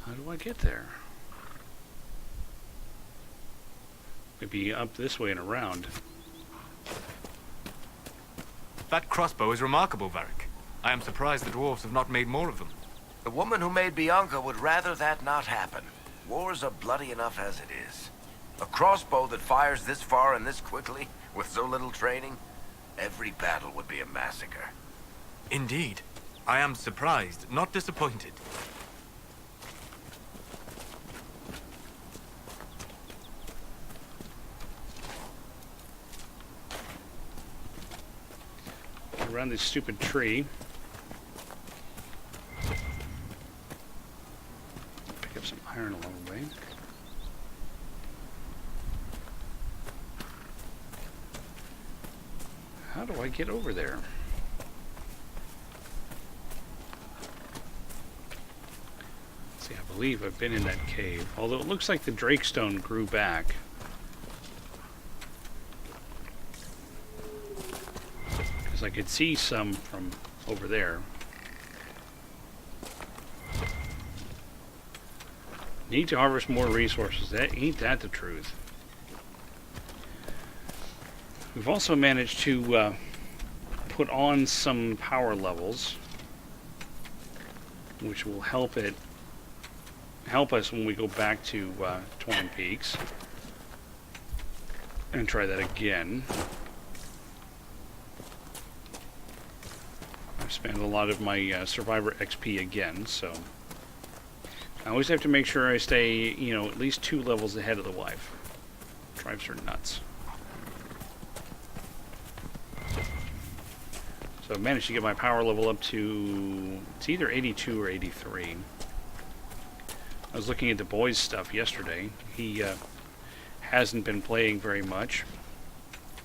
How do I get there? Maybe up this way and around. That crossbow is remarkable, Varric. I am surprised the dwarves have not made more of them. The woman who made Bianca would rather that not happen. Wars are bloody enough as it is. A crossbow that fires this far and this quickly, with so little training, every battle would be a massacre. Indeed. I am surprised, not disappointed. Around this stupid tree. Pick up some iron along the way. How do I get over there? See, I believe I've been in that cave. Although it looks like the Drakestone grew back. Because I could see some from over there. Need to harvest more resources. Ain't that the truth? We've also managed to put on some power levels, which will help us when we go back to Twin Peaks and try that again. I've spent a lot of my Survivor XP again, so I always have to make sure I stay, at least 2 levels ahead of the wife. Drives her nuts. So I've managed to get my power level up to, it's either 82 or 83. I was looking at the boys' stuff yesterday. He hasn't been playing very much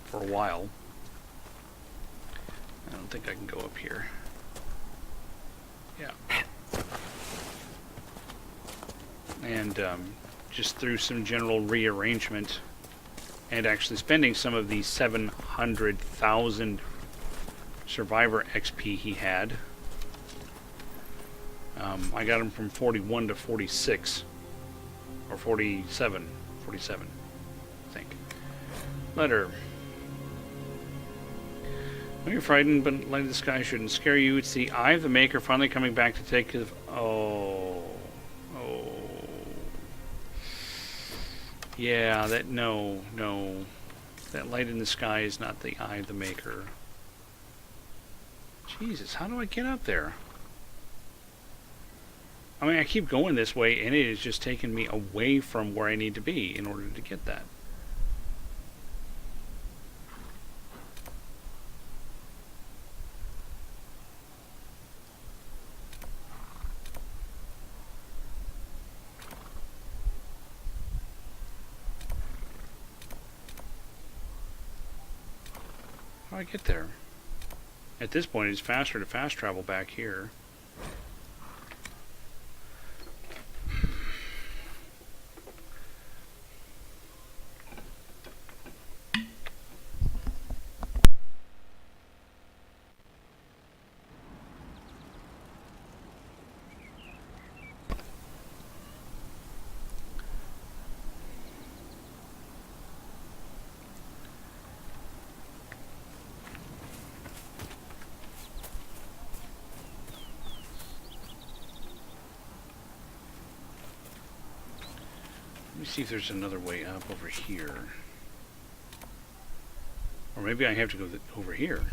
for a while. I don't think I can go up here. Yeah. And just through some general rearrangement and actually spending some of the 700,000 Survivor XP he had. I got him from 41 to 46. Or 47. 47, I think. Letter. When you're frightened, but light of the sky shouldn't scare you. It's the Eye of the Maker finally coming back to take the... Oh. Yeah, no. That light in the sky is not the Eye of the Maker. Jesus, how do I get up there? I mean, I keep going this way, and it is just taking me away from where I need to be in order to get that. How do I get there? At this point, it's faster to fast travel back here. Let me see if there's another way up over here. Or maybe I have to go over here.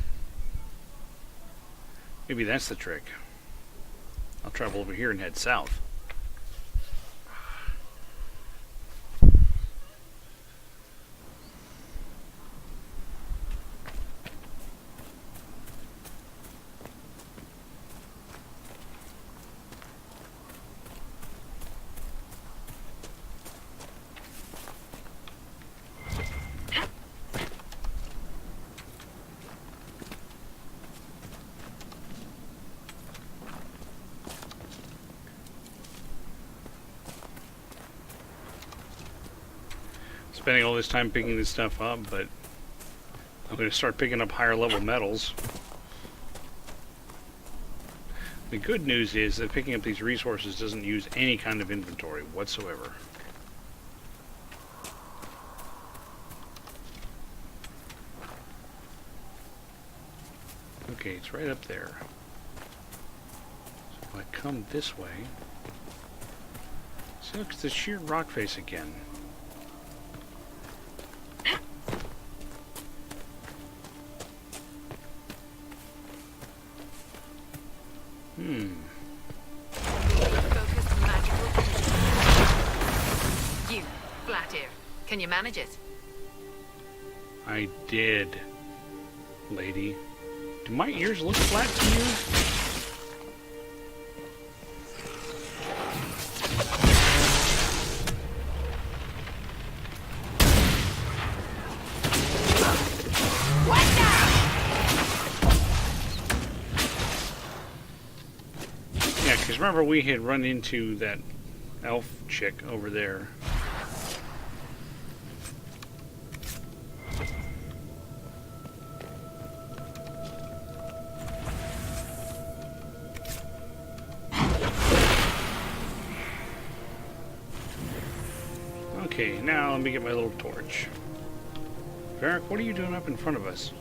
Maybe that's the trick. I'll travel over here and head south. spending all this time picking this stuff up, but I'm going to start picking up higher level metals. The good news is that picking up these resources doesn't use any kind of inventory whatsoever. Okay, it's right up there. So if I come this way... See, look, it's the sheer rock face again. Focused magical. You, Flatear, can you manage it? I did, lady. Do my ears look flat to you? Yeah, because remember we had run into that elf chick over there. Okay, now let me get my little torch. Varric, what are you doing up in front of us?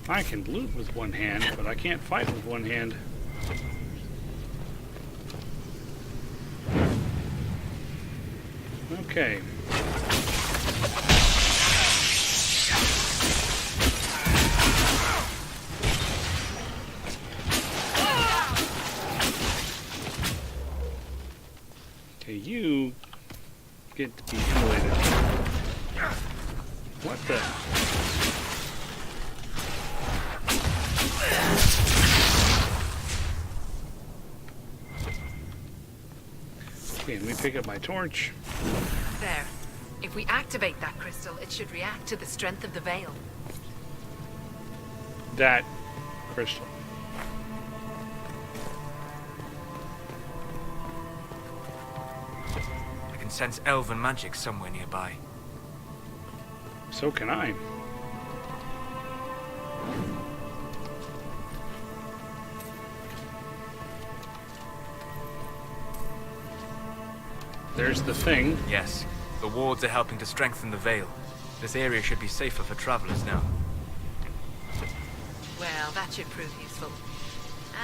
I can loot with one hand, but I can't fight with one hand. Okay. Okay, you get to be immolated. What the? Okay, let me pick up my torch. There. If we activate that crystal, it should react to the strength of the veil. That crystal. I can sense elven magic somewhere nearby. So can I. There's the thing. Yes, the wards are helping to strengthen the veil. This area should be safer for travelers now. Well, that should prove useful.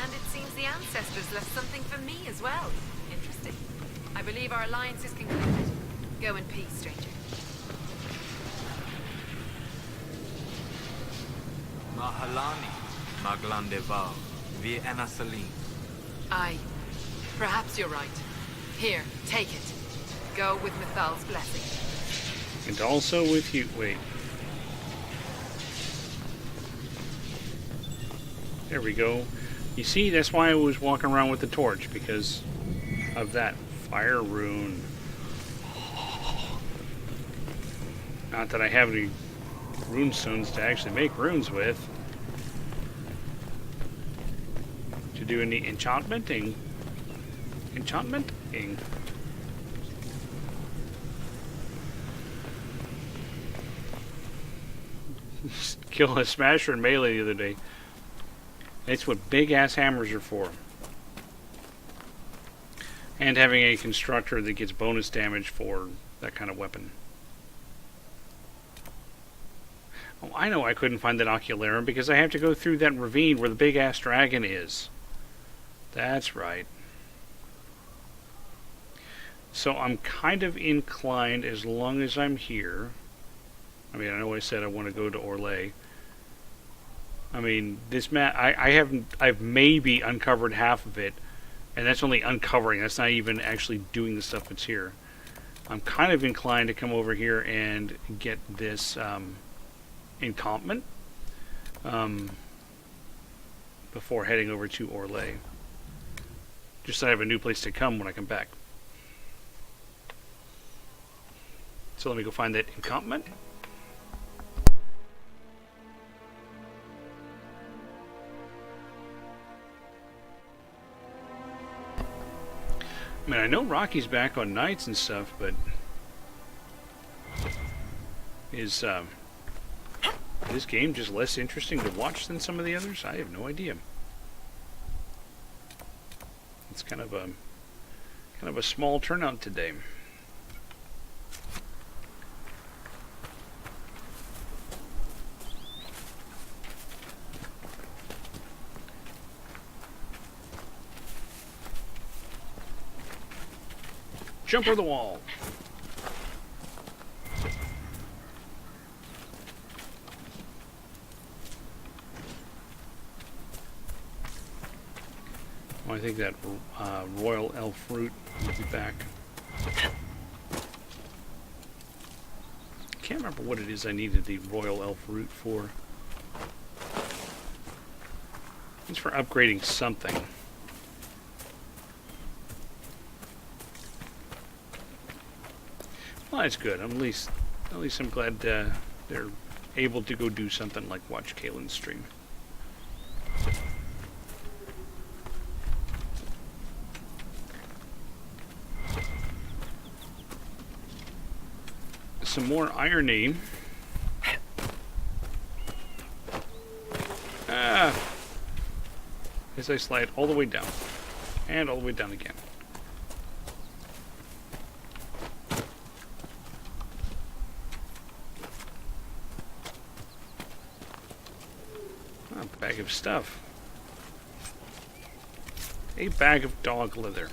And it seems the ancestors left something for me as well. Interesting. I believe our alliance is concluded. Go in peace, stranger. Mahalani, Maglandeval, Vir Enasalim. Aye. Perhaps you're right. Here, take it. Go with Mithal's blessing. And also with you. Wait. There we go. You see, that's why I was walking around with the torch, because of that fire rune. Not that I have any rune stones to actually make runes with. To do any enchantmenting. Enchantmenting. Kill a smasher in melee the other day. That's what big ass hammers are for. And having a constructor that gets bonus damage for that kind of weapon. Oh, I know I couldn't find that ocularum because I have to go through that ravine where the big ass dragon is. That's right. So I'm kind of inclined, as long as I'm here. I mean, I know I said I want to go to Orlais. I mean, this map, I've maybe uncovered half of it, and that's only uncovering. That's not even actually doing the stuff that's here. I'm kind of inclined to come over here and get this encampment before heading over to Orlais. Just so I have a new place to come when I come back. So let me go find that encampment. I mean, I know Rocky's back on nights and stuff, but is this game just less interesting to watch than some of the others? I have no idea. It's kind of a small turnout today. Jump over the wall. Well, I think that royal elf root will be back. Can't remember what it is I needed the royal elf root for. It's for upgrading something. Well, that's good. At least I'm glad they're able to go do something like watch Kaylin's stream. Some more irony. As I slide all the way down. And all the way down again. A bag of stuff. A bag of dog leather.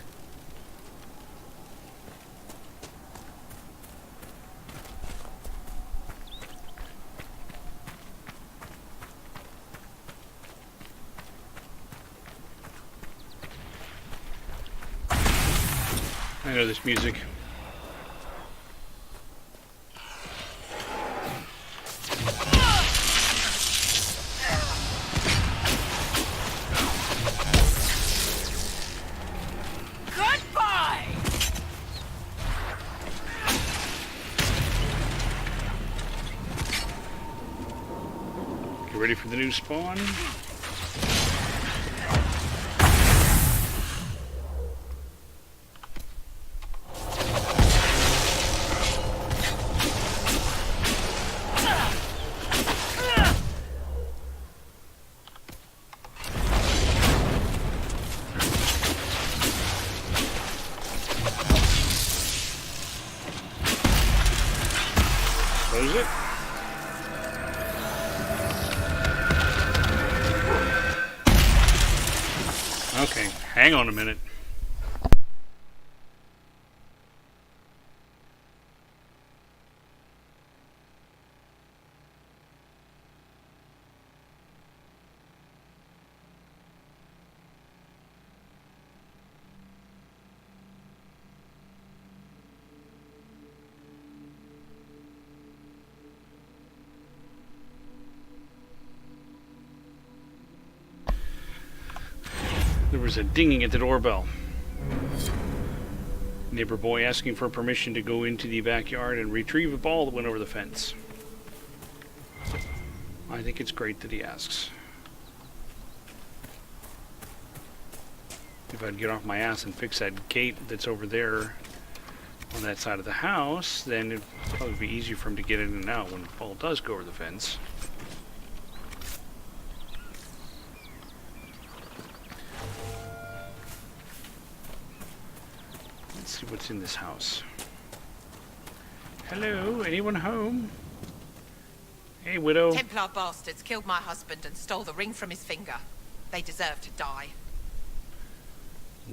I know this music. Goodbye! Get ready for the new spawn. Close it. Okay, hang on a minute. There was a dinging at the doorbell. Neighbor boy asking for permission to go into the backyard and retrieve a ball that went over the fence. I think it's great that he asks. If I'd get off my ass and fix that gate that's over there on that side of the house, then it'd probably be easier for him to get in and out when the ball does go over the fence. Let's see what's in this house. Hello, anyone home? Hey, widow. Templar bastards killed my husband and stole the ring from his finger. They deserve to die.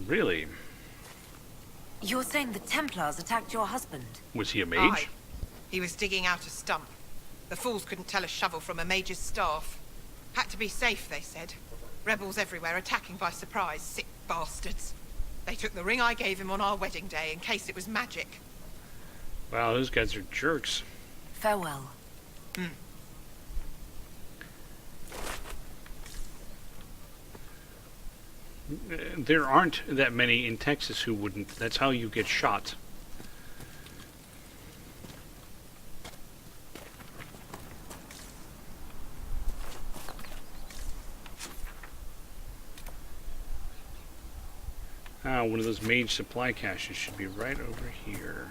Really? You're saying the Templars attacked your husband? Was he a mage? Aye. He was digging out a stump. The fools couldn't tell a shovel from a mage's staff. Had to be safe, they said. Rebels everywhere attacking by surprise, sick bastards. They took the ring I gave him on our wedding day in case it was magic. Wow, those guys are jerks. Farewell. There aren't that many in Texas who wouldn't. That's how you get shot. Ah, one of those mage supply caches should be right over here.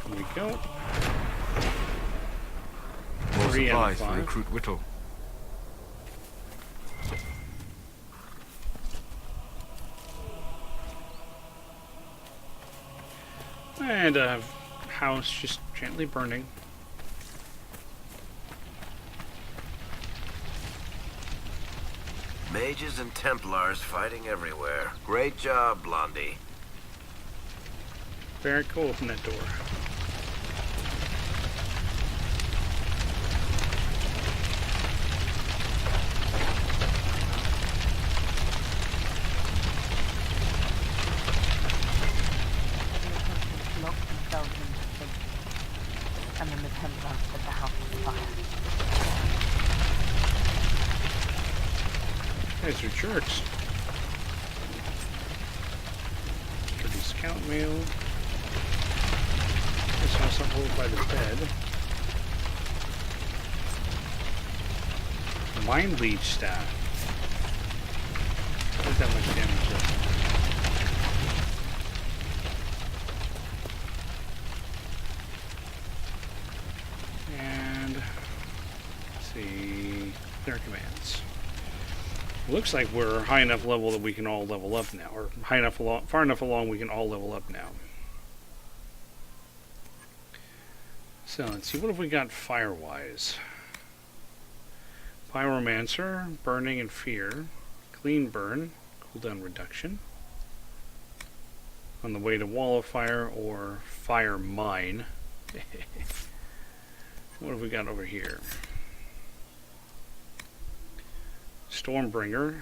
There we go. More 3 out of supplies for 5. Recruit Whittle. And a house just gently burning. Mages and Templars fighting everywhere. Great job, Blondie. Barrett, go open that door. Locked themselves into safety, and then the Templars set the house on fire. Guys are jerks. Dirty scout mail. This house up over by the bed. Mind leech staff. Not that much damage left. And let's see, clear commands. Looks like we're high enough level that we can all level up now, or high enough far enough along we can all level up now. So let's see, what have we got fire-wise? Pyromancer, burning and fear, clean burn, cooldown reduction. On the way to wall of fire or fire mine. What have we got over here? Stormbringer.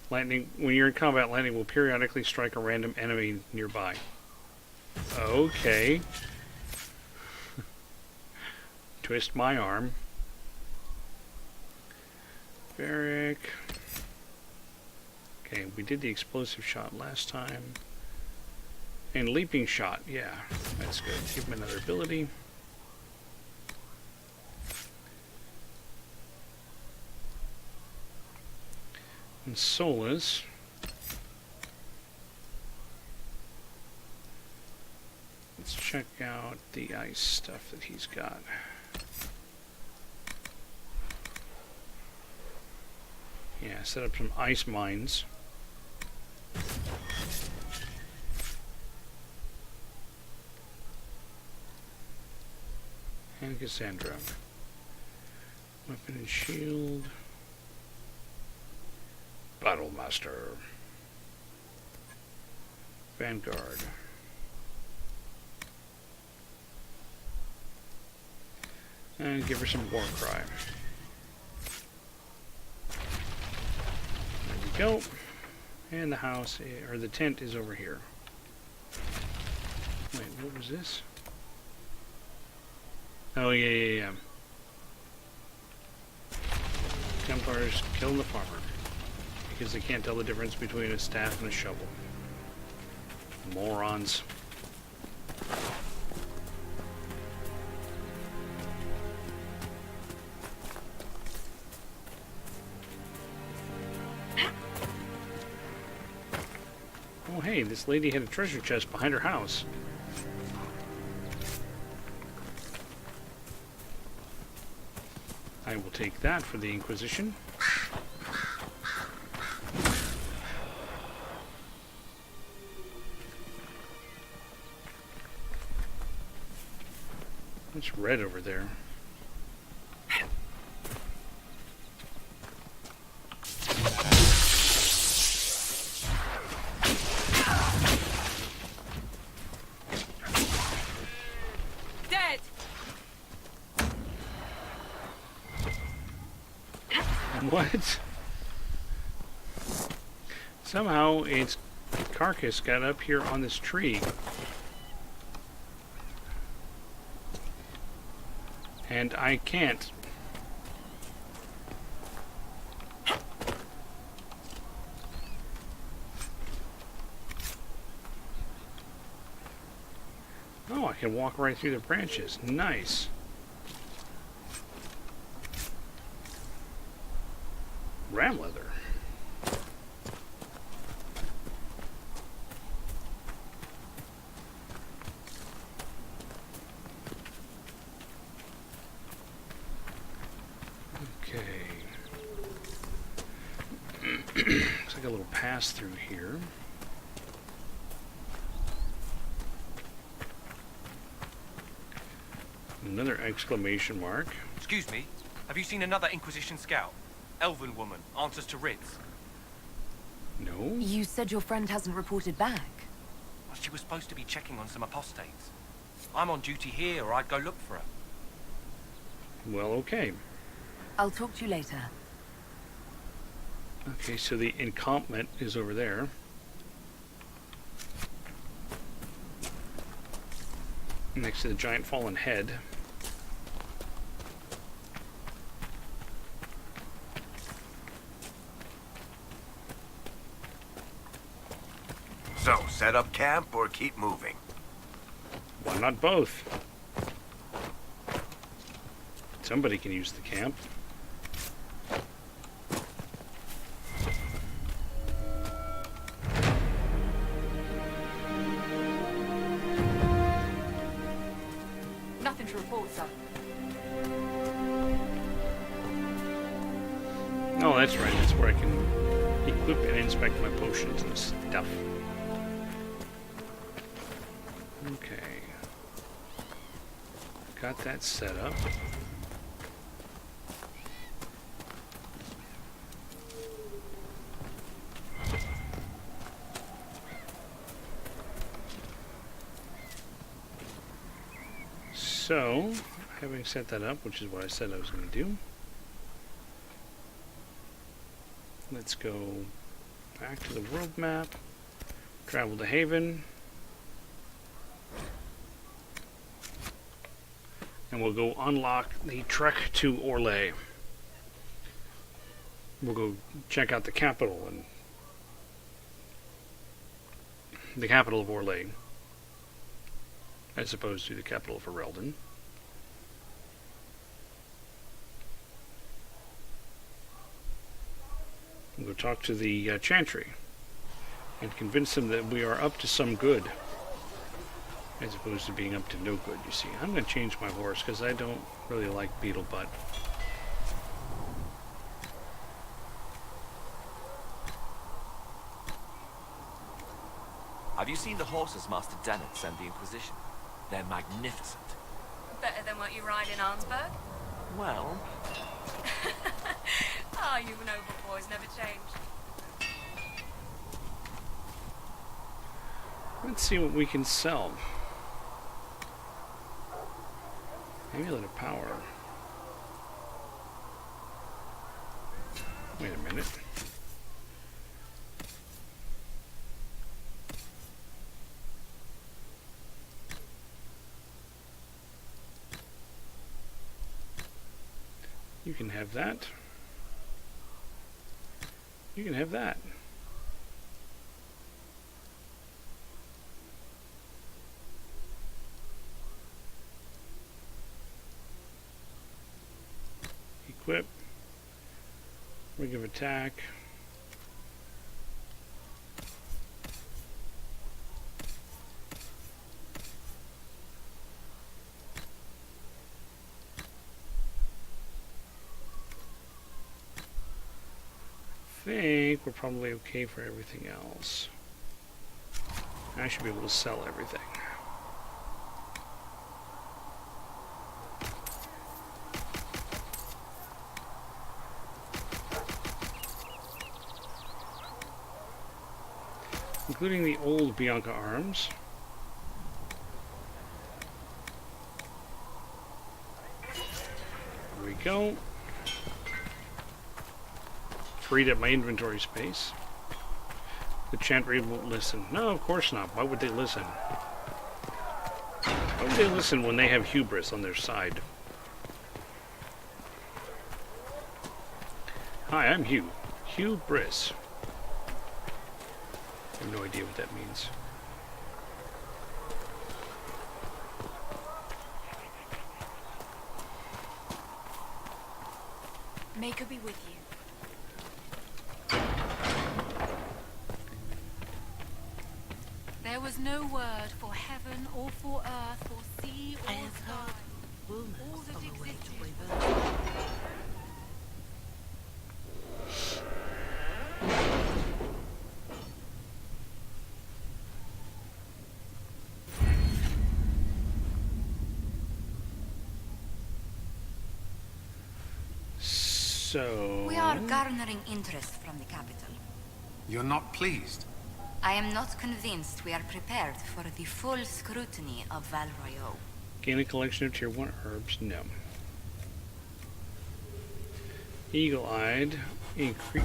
Lightning. When you're in combat, lightning will periodically strike a random enemy nearby. Okay. Twist my arm. Barrack. Okay, we did the explosive shot last time. And leaping shot, yeah, that's good. Give him another ability. And Solus. Let's check out the ice stuff that he's got. Yeah, set up some ice mines. And Cassandra. Weapon and shield. Battlemaster. Vanguard. And give her some war cry. There we go. And the house, or the tent is over here. Wait, what was this? Oh, yeah. Templars kill the farmer because they can't tell the difference between a staff and a shovel. Morons. Oh, hey, this lady had a treasure chest behind her house. I will take that for the Inquisition. It's red over there. Dead! What? Somehow its carcass got up here on this tree. And I can't Oh, I can walk right through the branches. Nice. Ram leather. Okay. Looks like a little pass through here. Another exclamation mark. Excuse me, have you seen another Inquisition scout? Elven woman, answers to writs. No. You said your friend hasn't reported back. Well, she was supposed to be checking on some apostates. I'm on duty here, or I'd go look for her. Well, okay. I'll talk to you later. Okay, so the encampment is over there. Next to the giant fallen head. So, set up camp or keep moving? Why not both? Somebody can use the camp. Nothing to report, sir. Oh, that's right. That's where I can equip and inspect my potions and stuff. Okay. Got that set up. So, having set that up, which is what I said I was going to do, let's go back to the world map, travel to Haven, and we'll go unlock the trek to Orlais. We'll go check out the capital and the capital of Orlais, as opposed to the capital of Ferelden. We'll go talk to the Chantry and convince them that we are up to some good, as opposed to being up to no good, you see. I'm going to change my horse because I don't really like Beetlebutt. Have you seen the horses Master Dennett send the Inquisition? They're magnificent. Better than what you ride in Arnsberg? Well, Ah, you noble boys never change. Let's see what we can sell. Amulet of Power. Wait a minute. You can have that. You can have that. Equip. Ring of attack. I think we're probably okay for everything else. I should be able to sell everything. Including the old Bianca arms. There we go. Freed up my inventory space. The Chantry won't listen. No, of course not. Why would they listen? Why would they listen when they have hubris on their side? Hi, I'm Hugh. Hugh Briss. I have no idea what that means. Maker be with you. There was no word for heaven or for earth or sea or sky. All that existed was So... We are garnering interest from the capital. You're not pleased? I am not convinced we are prepared for the full scrutiny of Val Royeaux. Gain a collection of tier 1 herbs? No. Eagle-eyed.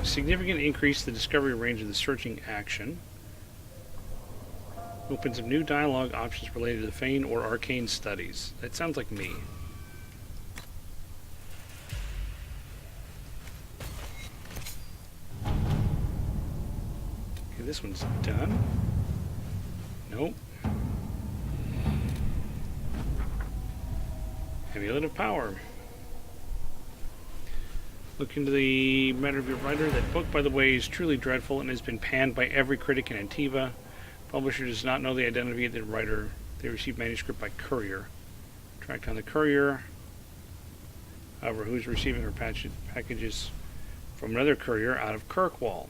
Significant increase the discovery range of the searching action. Opens up new dialogue options related to the Fane or arcane studies. That sounds like me. Okay, this one's done. Nope. Amulet of Power. Look into the matter of your writer. That book, by the way, is truly dreadful and has been panned by every critic in Antiva. Publisher does not know the identity of the writer. They received manuscript by courier. Track down the courier. However, who's receiving her packages from another courier out of Kirkwall?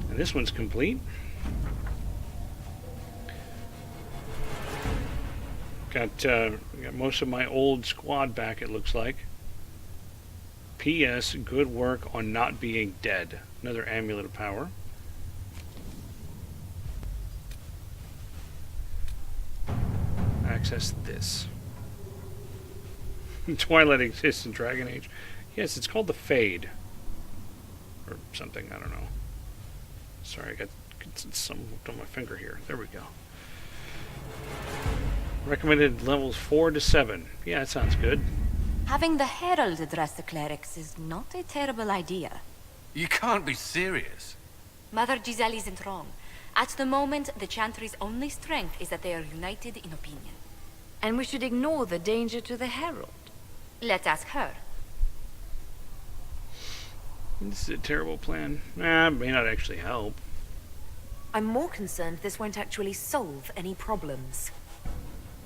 And this one's complete. Got most of my old squad back, it looks like. P.S. Good work on not being dead. Another amulet of power. Access this. Twilight exists in Dragon Age. Yes, it's called the Fade. Or something, I don't know. Sorry, I got some hooked on my finger here. There we go. Recommended levels 4 to 7. Yeah, that sounds good. Having the Herald address the clerics is not a terrible idea. You can't be serious. Mother Giselle isn't wrong. At the moment, the Chantry's only strength is that they are united in opinion. And we should ignore the danger to the Herald. Let's ask her. This is a terrible plan. It may not actually help. I'm more concerned this won't actually solve any problems.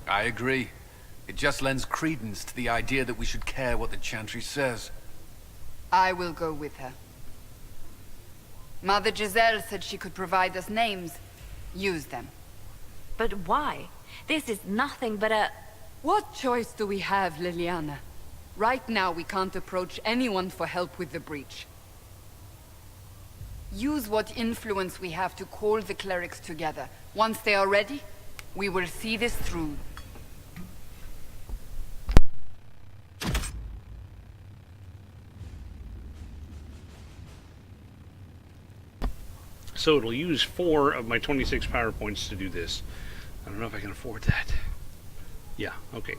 I agree. It just lends credence to the idea that we should care what the Chantry says. I will go with her. Mother Giselle said she could provide us names. Use them. But why? This is nothing but a... What choice do we have, Liliana? Right now we can't approach anyone for help with the breach. Use what influence we have to call the clerics together. Once they are ready, we will see this through. So it'll use 4 of my 26 power points to do this. I don't know if I can afford that. Yeah, okay.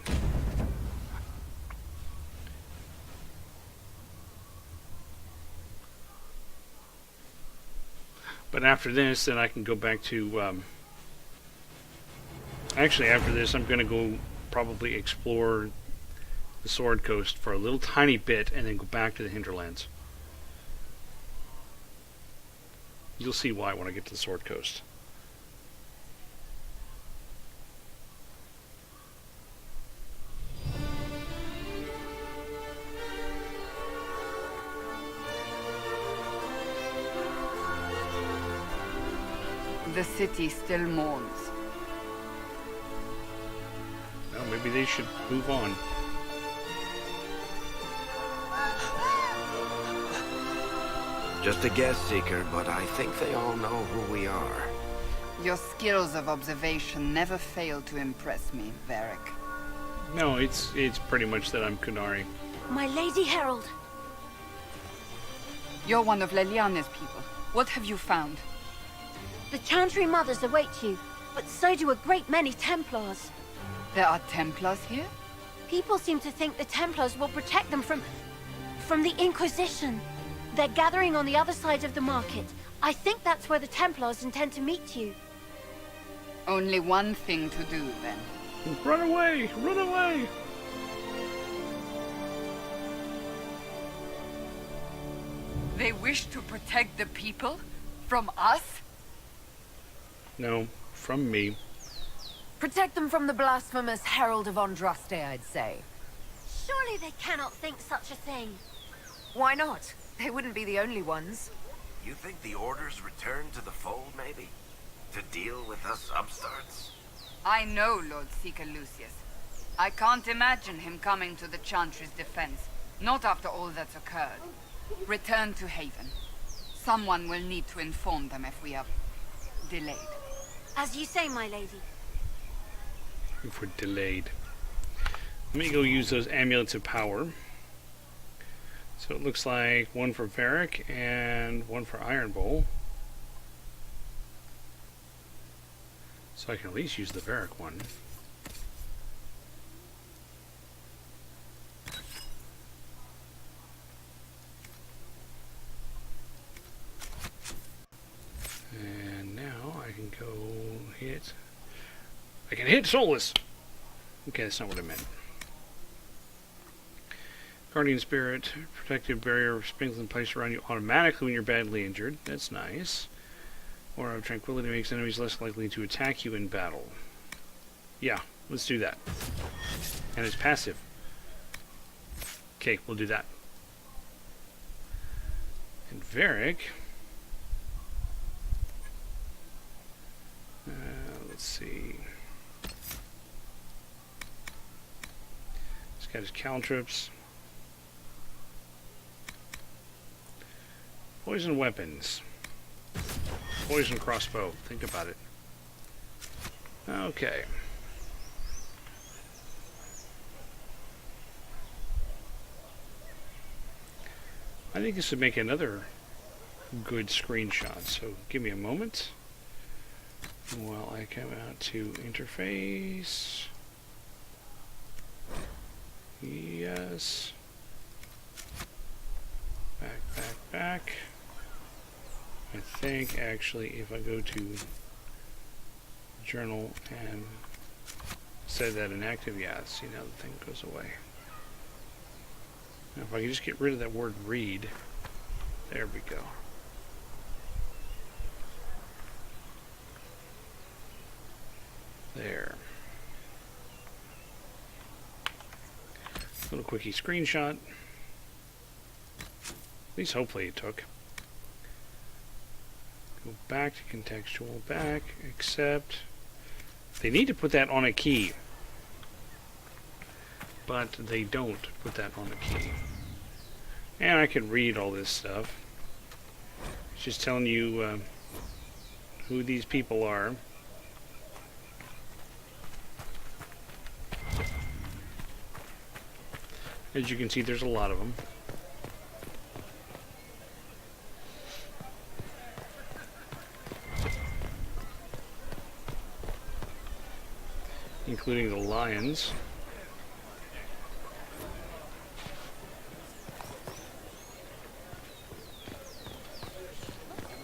But after this, then I can go back to... Actually, after this, I'm going to go probably explore the Sword Coast for a little tiny bit and then go back to the Hinterlands. You'll see why when I get to the Sword Coast. The city still mourns. Well, maybe they should move on. Just a guess, Seeker, but I think they all know who we are. Your skills of observation never fail to impress me, Varric. No, it's pretty much that I'm Kunari. My Lady Herald. You're one of Leliana's people. What have you found? The Chantry Mothers await you, but so do a great many Templars. There are Templars here? People seem to think the Templars will protect them from the Inquisition. They're gathering on the other side of the market. I think that's where the Templars intend to meet you. Only one thing to do, then. Run away! Run away! They wish to protect the people? From us? No, from me. Protect them from the blasphemous Herald of Andraste, I'd say. Surely they cannot think such a thing. Why not? They wouldn't be the only ones. You think the Order's return to the fold, maybe? To deal with us upstarts? I know Lord Seeker Lucius. I can't imagine him coming to the Chantry's defense. Not after all that's occurred. Return to Haven. Someone will need to inform them if we are delayed. As you say, my lady. If we're delayed. Let me go use those amulets of power. So it looks like one for Varric and one for Iron Bowl. So I can at least use the Varric one. And now I can go hit... I can hit Solus! Okay, that's not what I meant. Guardian Spirit, protective barrier sprinkled in place around you automatically when you're badly injured. That's nice. Aura of Tranquility makes enemies less likely to attack you in battle. Yeah, let's do that. And it's passive. Okay, we'll do that. And Varric... let's see... He's got his caltrips. Poison weapons. Poison crossbow. Think about it. Okay. I think this would make another good screenshot, so give me a moment while I come out to interface. Yes. Back. I think actually if I go to journal and set that inactive, yeah, see now the thing goes away. Now if I can just get rid of that word read, there we go. There. Little quickie screenshot. At least hopefully it took. Go back to contextual, back, accept. They need to put that on a key. But they don't put that on a key. And I can read all this stuff. It's just telling you who these people are. As you can see, there's a lot of them. Including the lions.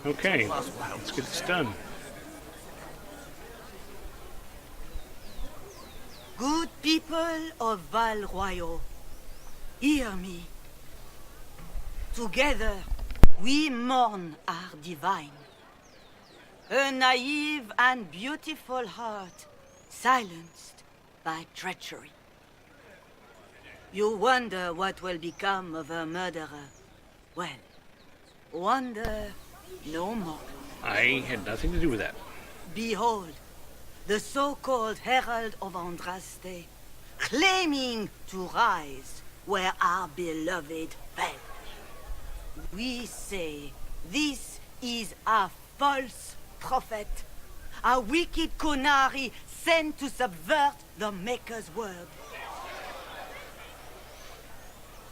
Okay, let's get this done. Good people of Val Royal, hear me. Together, we mourn our divine. A naive and beautiful heart, silenced by treachery. You wonder what will become of a murderer. Well, wonder no more. I had nothing to do with that. Behold, the so-called Herald of Andraste, claiming to rise where our beloved fell. We say this is a false prophet, a wicked Konari sent to subvert the Maker's word.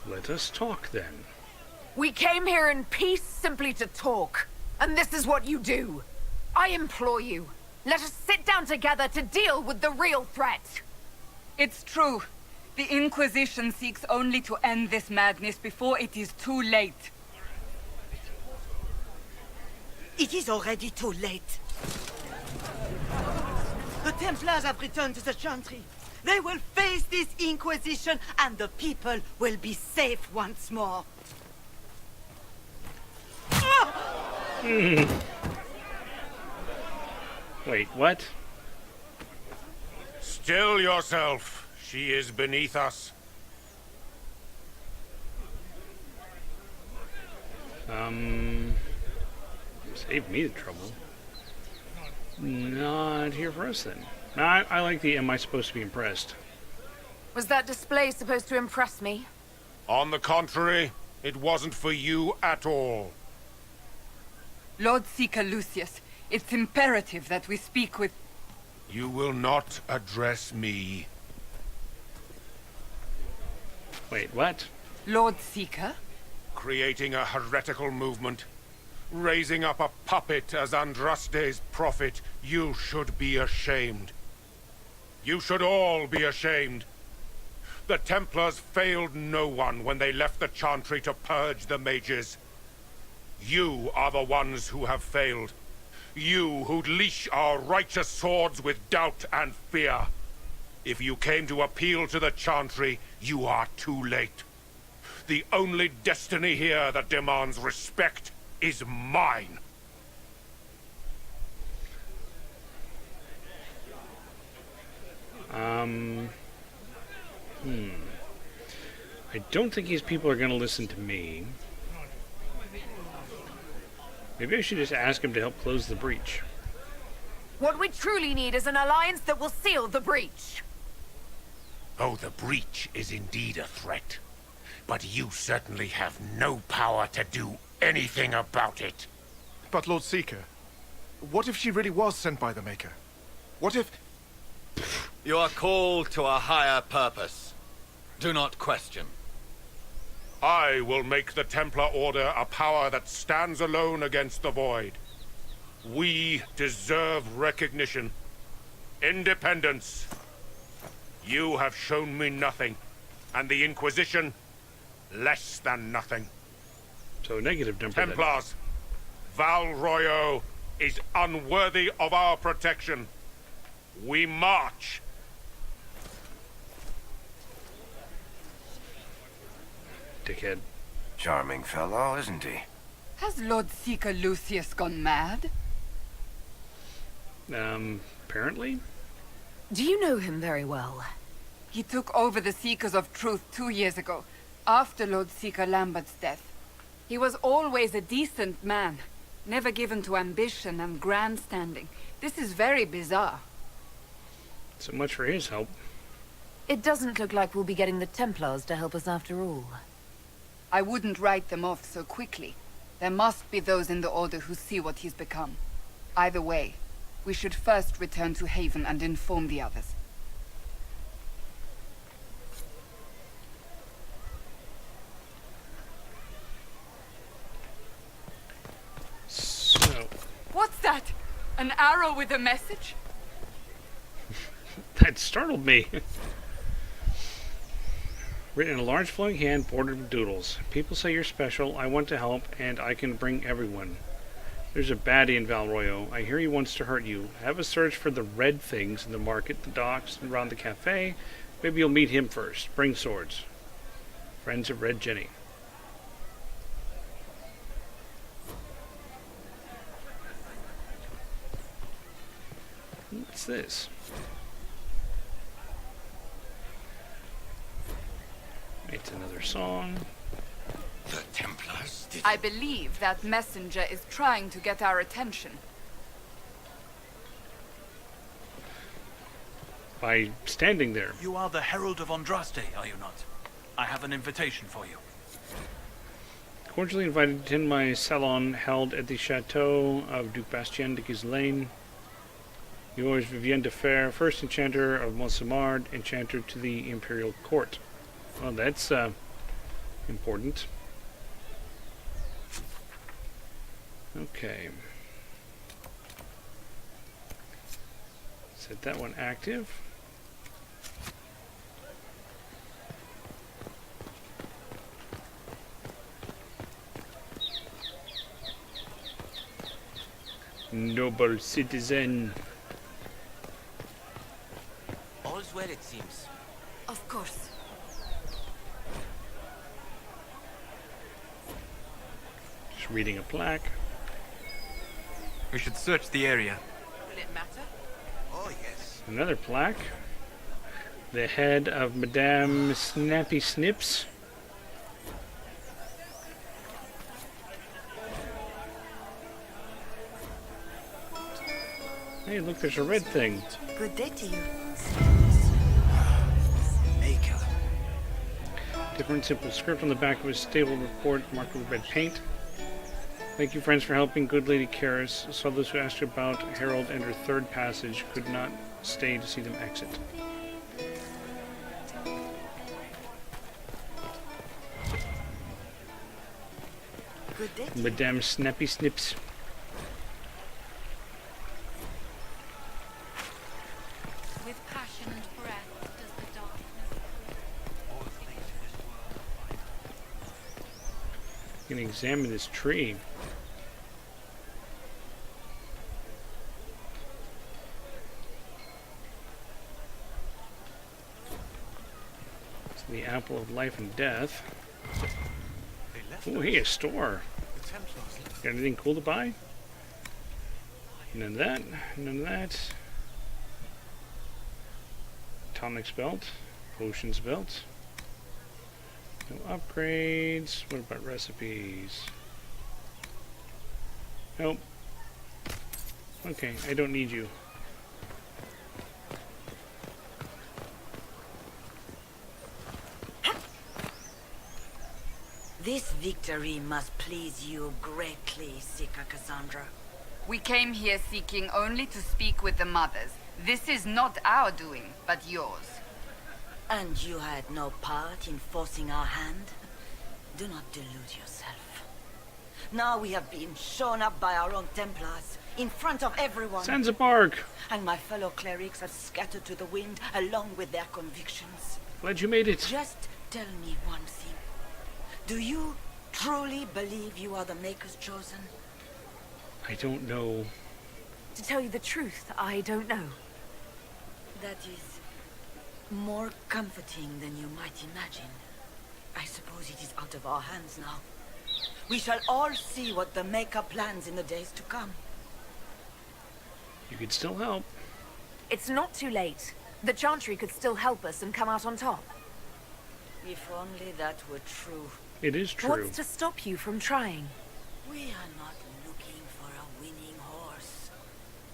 Let us talk then. We came here in peace simply to talk, and this is what you do. I implore you, let us sit down together to deal with the real threat. It's true. The Inquisition seeks only to end this madness before it is too late. It is already too late. The Templars have returned to the Chantry. They will face this Inquisition, and the people will be safe once more. Wait, what? Still yourself. She is beneath us. Save me the trouble. Not here for us then. I like the am I supposed to be impressed? Was that display supposed to impress me? On the contrary, it wasn't for you at all. Lord Seeker Lucius, it's imperative that we speak with... You will not address me. Wait, what? Lord Seeker? Creating a heretical movement. Raising up a puppet as Andraste's prophet. You should be ashamed. You should all be ashamed. The Templars failed no one when they left the Chantry to purge the mages. You are the ones who have failed. You who'd leash our righteous swords with doubt and fear. If you came to appeal to the Chantry, you are too late. The only destiny here that demands respect is mine. I don't think these people are going to listen to me. Maybe I should just ask him to help close the breach. What we truly need is an alliance that will seal the breach. Oh, the breach is indeed a threat. But you certainly have no power to do anything about it. But Lord Seeker, what if she really was sent by the Maker? What if... You are called to a higher purpose. Do not question. I will make the Templar Order a power that stands alone against the Void. We deserve recognition. Independence. You have shown me nothing, and the Inquisition, less than nothing. So negative number. Templars, Val Royo is unworthy of our protection. We march. Dickhead. Charming fellow, isn't he? Has Lord Seeker Lucius gone mad? Apparently. Do you know him very well? He took over the Seekers of Truth 2 years ago, after Lord Seeker Lambert's death. He was always a decent man, never given to ambition and grandstanding. This is very bizarre. So much for his help. It doesn't look like we'll be getting the Templars to help us after all. I wouldn't write them off so quickly. There must be those in the Order who see what he's become. Either way, we should first return to Haven and inform the others. So... What's that? An arrow with a message? That startled me. Written in a large flowing hand bordered with doodles. People say you're special, I want to help, and I can bring everyone. There's a baddie in Valroyo. I hear he wants to hurt you. Have a search for the red things in the market, the docks, and around the cafe. Maybe you'll meet him first. Bring swords. Friends of Red Jenny. What's this? It's another song. The Templars did... I believe that messenger is trying to get our attention. By standing there. You are the Herald of Andraste, are you not? I have an invitation for you. Cordially invited to attend my salon held at the chateau of Duc Bastien de Ghislaine. Yours, Vivienne de Fer, first enchanter of Montsemard, enchanter to the Imperial Court. Well, that's important. Okay. Set that one active. Noble citizen. it seems. Of course. Just reading a plaque. We should search the area. Will it matter? Oh, yes. Another plaque. The head of Madame Snappy Snips. Hey, look, there's a red thing. Good day to you. Maker. Different simple script on the back of his stable report marked with red paint. Thank you, friends, for helping. Good Lady Karis saw those who asked about Harold enter third passage could not stay to see them exit. Good day. Madame Snappy Snips. With passion and breath does the darkness. You can examine this tree. It's the apple of life and death. Oh, hey, a store. Got anything cool to buy? None of that. None of that. Tonics belt. Potions belt. No upgrades. What about recipes? Nope. Okay, I don't need you. This victory must please you greatly, Sika Cassandra. We came here seeking only to speak with the mothers. This is not our doing, but yours. And you had no part in forcing our hand? Do not delude yourself. Now we have been shown up by our own Templars, in front of everyone. Zanzibar! And my fellow clerics have scattered to the wind along with their convictions. Glad you made it. Just tell me one thing. Do you truly believe you are the Maker's chosen? I don't know. To tell you the truth, I don't know. That is more comforting than you might imagine. I suppose it is out of our hands now. We shall all see what the Maker plans in the days to come. You could still help. It's not too late. The Chantry could still help us and come out on top. If only that were true. It is true. What's to stop you from trying? We are not looking for a winning horse.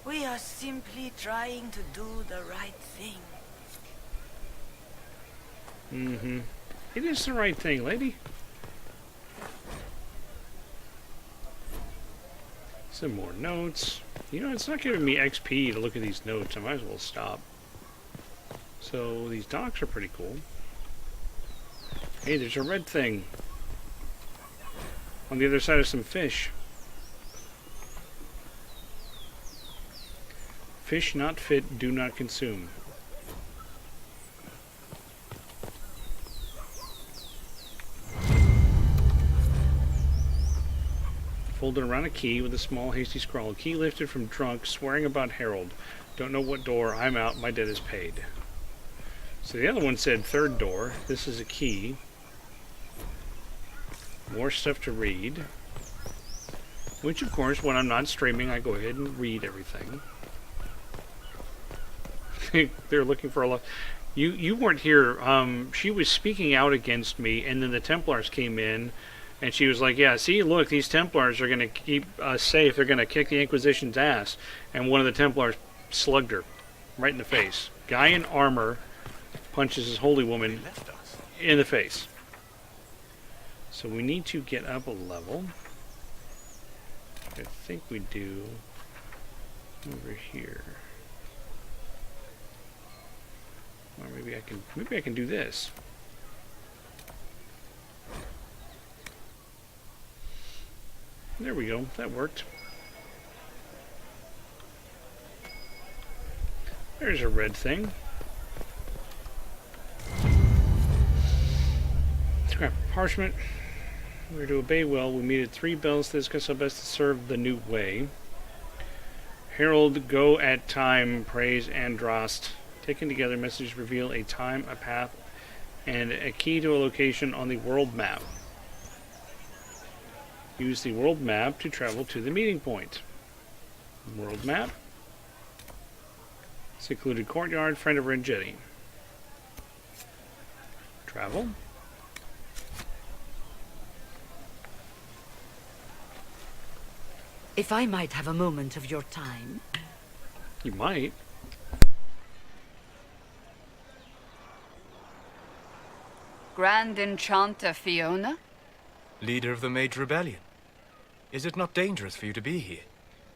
We are simply trying to do the right thing. Mm-hmm. It is the right thing, lady. Some more notes. You know, it's not giving me XP to look at these notes. I might as well stop. So, these docks are pretty cool. Hey, there's a red thing. On the other side of some fish. Fish not fit, do not consume. Folded around a key with a small hasty scrawl. Key lifted from drunk, swearing about Harold. Don't know what door. I'm out. My debt is paid. So the other one said third door. This is a key. More stuff to read. Which, of course, when I'm not streaming, I go ahead and read everything. They're looking for a lot. You weren't here. She was speaking out against me, and then the Templars came in, and she was like, yeah, see, look, these Templars are going to keep us safe. They're going to kick the Inquisition's ass. And one of the Templars slugged her right in the face. Guy in armor punches his holy woman in the face. So we need to get up a level. I think we do over here. Or maybe I can do this. There we go. That worked. There's a red thing. Scrap parchment. We're to obey well. We meet at 3 bells to discuss how best to serve the new way. Herald, go at time, praise Androst. Taken together, messages reveal a time, a path, and a key to a location on the world map. Use the world map to travel to the meeting point. World map. Secluded courtyard, friend of Red Jetty. Travel. If I might have a moment of your time. You might. Grand Enchanter Fiona? Leader of the Mage Rebellion. Is it not dangerous for you to be here?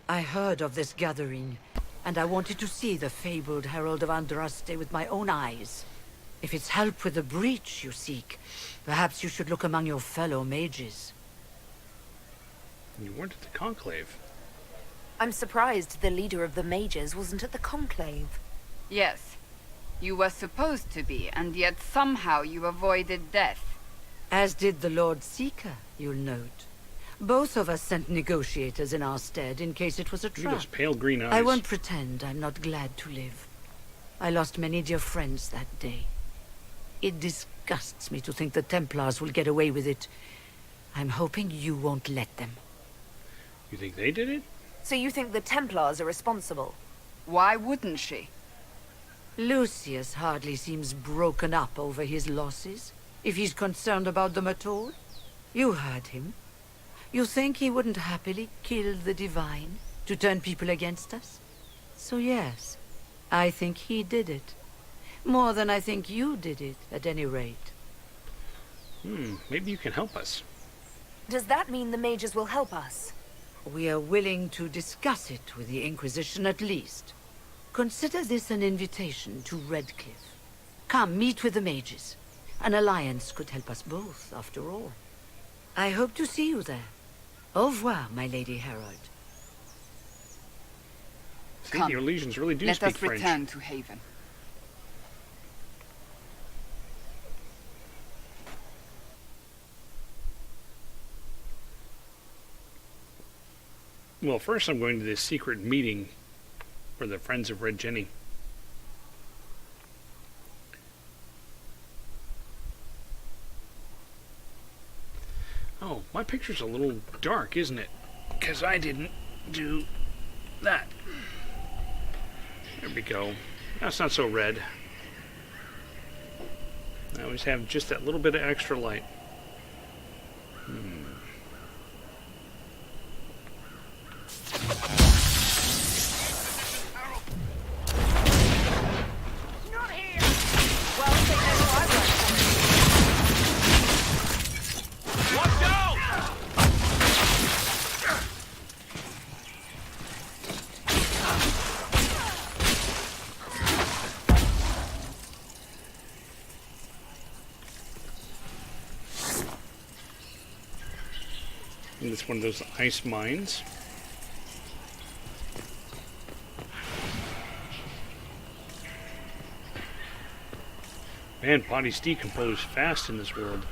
I heard of this gathering, and I wanted to see the fabled Herald of Andraste with my own eyes. If it's help with the breach you seek, perhaps you should look among your fellow mages. You weren't at the conclave. I'm surprised the leader of the mages wasn't at the conclave. Yes. You were supposed to be, and yet somehow you avoided death. As did the Lord Seeker, you'll note. Both of us sent negotiators in our stead in case it was a trap. Those pale green eyes. I won't pretend I'm not glad to live. I lost many dear friends that day. It disgusts me to think the Templars will get away with it. I'm hoping you won't let them. You think they did it? So you think the Templars are responsible? Why wouldn't she? Lucius hardly seems broken up over his losses, if he's concerned about them at all. You heard him. You think he wouldn't happily kill the Divine to turn people against us? So yes, I think he did it. More than I think you did it, at any rate. Maybe you can help us. Does that mean the mages will help us? We are willing to discuss it with the Inquisition at least. Consider this an invitation to Redcliffe. Come, meet with the mages. An alliance could help us both, after all. I hope to see you there. Au revoir, my Lady Herald. See, your legions really do let speak us French. return to Haven. Well, first I'm going to this secret meeting for the Friends of Red Jenny. Oh, my picture's a little dark, isn't it? Because I didn't do that. There we go. That's not so red. I always have just that little bit of extra light. And it's one of those ice mines. Man, bodies decompose fast in this world.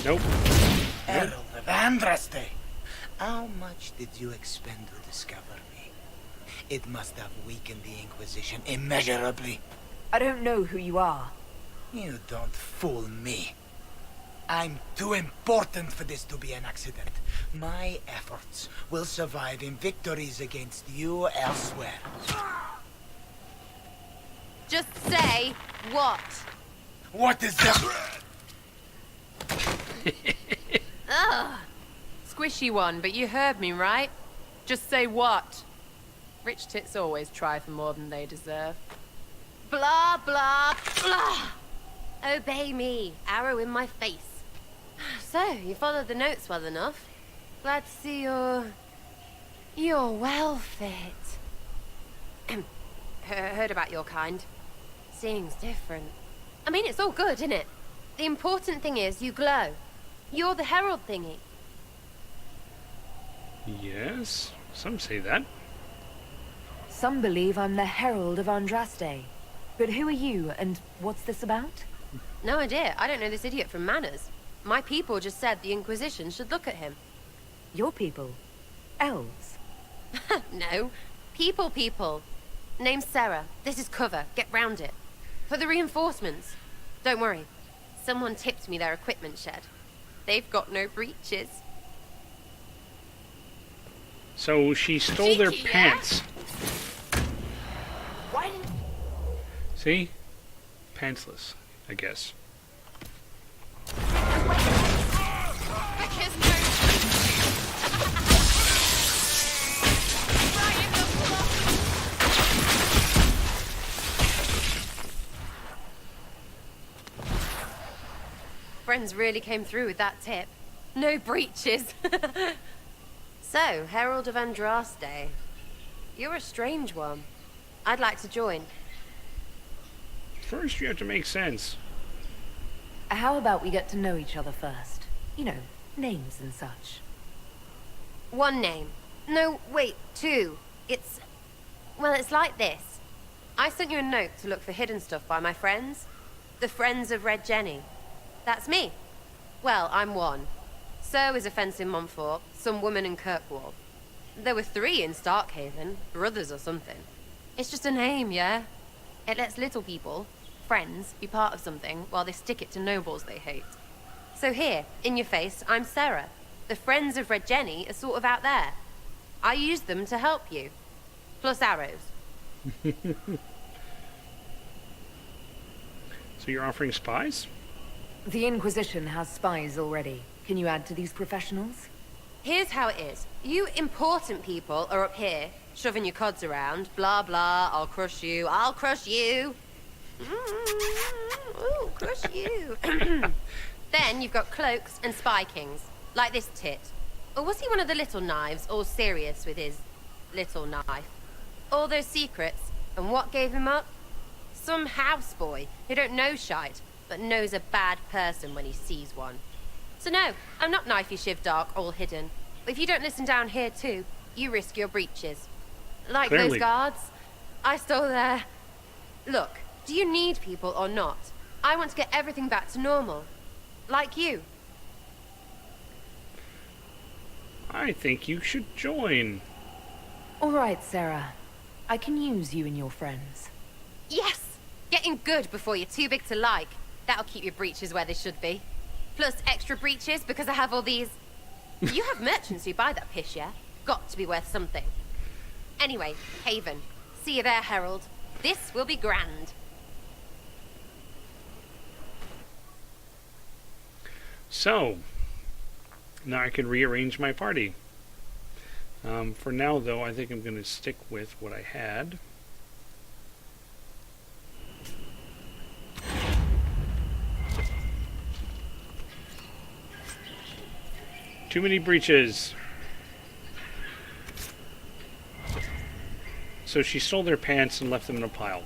Nope. Herald of Andraste, how much did you expend to discover me? It must have weakened the Inquisition immeasurably. I don't know who you are. You don't fool me. I'm too important for this to be an accident. My efforts will survive in victories against you elsewhere. Just say what? What is that? Ugh. Squishy one, but you heard me, right? Just say what? Rich tits always try for more than they deserve. Blah, blah, blah. Obey me. Arrow in my face. So, you followed the notes well enough. Glad to see you're well fit. Heard about your kind. Seems different. I mean, it's all good, isn't it? The important thing is you glow. You're the herald thingy. Yes, some say that. Some believe I'm the Herald of Andraste. But who are you, and what's this about? No idea. I don't know this idiot from Manners. My people just said the Inquisition should look at him. Your people? Elves? No. People. Name's Sarah. This is cover. Get round it. For the reinforcements. Don't worry. Someone tipped me their equipment shed. They've got no breeches. So she stole their Cheeky, yeah? pants. What? See? Pantsless, I guess. Friends really came through with that tip. No breeches. So, Herald of Andraste. You're a strange one. I'd like to join. First, you have to make sense. How about we get to know each other first? You know, names and such. One name. No, wait, two. Well, it's like this. I sent you a note to look for hidden stuff by my friends. The Friends of Red Jenny. That's me. Well, I'm one. So is a fence in Montfort, some woman in Kirkwall. There were 3 in Starkhaven, brothers or something. It's just a name, yeah? It lets little people, friends, be part of something while they stick it to nobles they hate. So here, in your face, I'm Sarah. The Friends of Red Jenny are sort of out there. I use them to help you. Plus arrows. So you're offering spies? The Inquisition has spies already. Can you add to these professionals? Here's how it is. You important people are up here, shoving your cods around. Blah, blah, I'll crush you. Ooh, crush you. Then you've got cloaks and spy kings, like this tit. Or was he one of the little knives, all serious with his little knife? All those secrets, and what gave him up? Some houseboy who don't know shite, but knows a bad person when he sees one. So no, I'm not knifey shiv dark, all hidden. But if you don't listen down here too, you risk your breeches. Like Clearly. those guards, I stole their... Look, do you need people or not? I want to get everything back to normal. Like you. I think you should join. All right, Sarah. I can use you and your friends. Yes! Getting good before you're too big to like. That'll keep your breeches where they should be. Plus extra breeches because I have all these... You have merchants who buy that piss, yeah? Got to be worth something. Anyway, Haven. See you there, Herald. This will be grand. So, now I can rearrange my party. For now, though, I think I'm going to stick with what I had. Too many breaches. So she stole their pants and left them in a pile.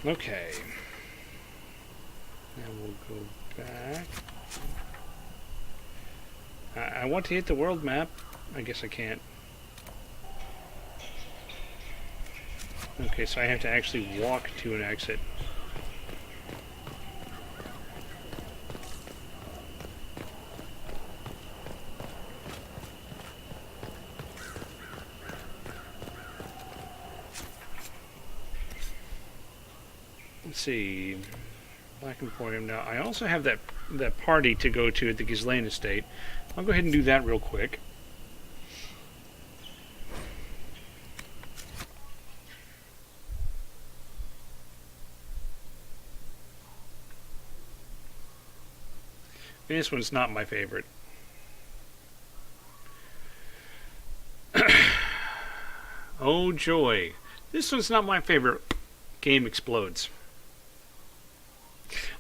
Okay. Now we'll go back. I want to hit the world map. I guess I can't. Okay, so I have to actually walk to an exit. Let's see. Black Emporium. Now, I also have that party to go to at the Ghislaine Estate. I'll go ahead and do that real quick. This one's not my favorite. Oh joy. This one's not my favorite. Game explodes.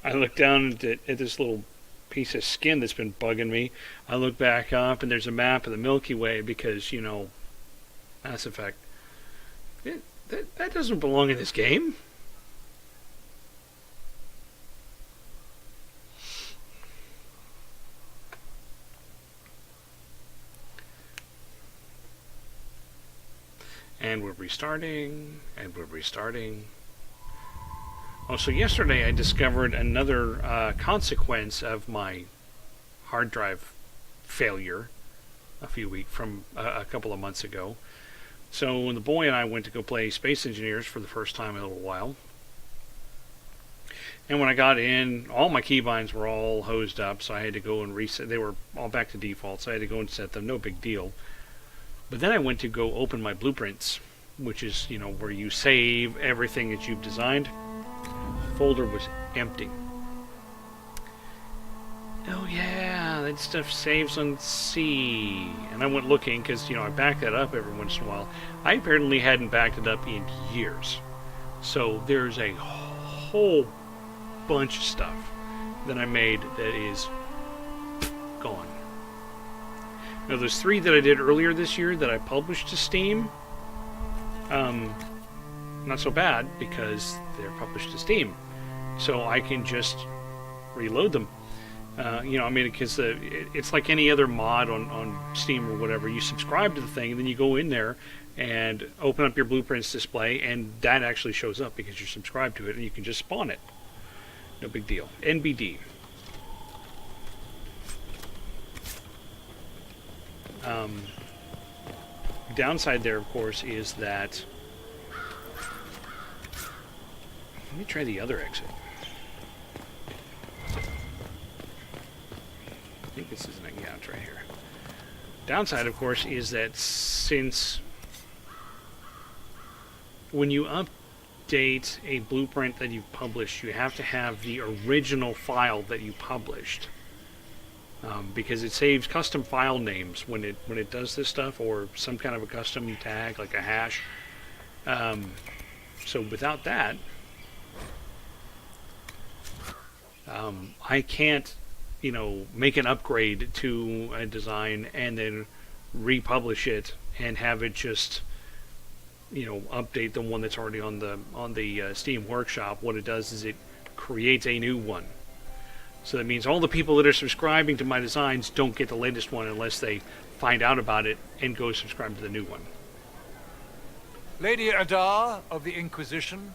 I look down at this little piece of skin that's been bugging me. I look back up and there's a map of the Milky Way because, you know, Mass Effect. That doesn't belong in this game. And we're restarting, and we're restarting. Oh, so yesterday I discovered another consequence of my hard drive failure from a couple of months ago. So the boy and I went to go play Space Engineers for the first time in a little while. And when I got in, all my keybinds were all hosed up, so I had to go and reset. They were all back to default, so I had to go and set them. No big deal. But then I went to go open my blueprints, which is, where you save everything that you've designed. The folder was empty. Oh yeah, that stuff saves on C. And I went looking, because, I back that up every once in a while. I apparently hadn't backed it up in years. So there's a whole bunch of stuff that I made that is gone. Now those 3 that I did earlier this year that I published to Steam, not so bad because they're published to Steam. So I can just reload them. Because it's like any other mod on Steam or whatever. You subscribe to the thing, and then you go in there and open up your blueprints display, and that actually shows up because you're subscribed to it, and you can just spawn it. No big deal. NBD. Downside there, of course, is that... Let me try the other exit. I think this is an it's right here. Downside, of course, is that since when you update a blueprint that you've published, you have to have the original file that you published, because it saves custom file names when it does this stuff, or some kind of a custom tag like a hash. So without that, I can't make an upgrade to a design and then republish it and have it just, update the one that's already on the Steam Workshop. What it does is it creates a new one. So that means all the people that are subscribing to my designs don't get the latest one unless they find out about it and go subscribe to the new one. Lady Adar of the Inquisition.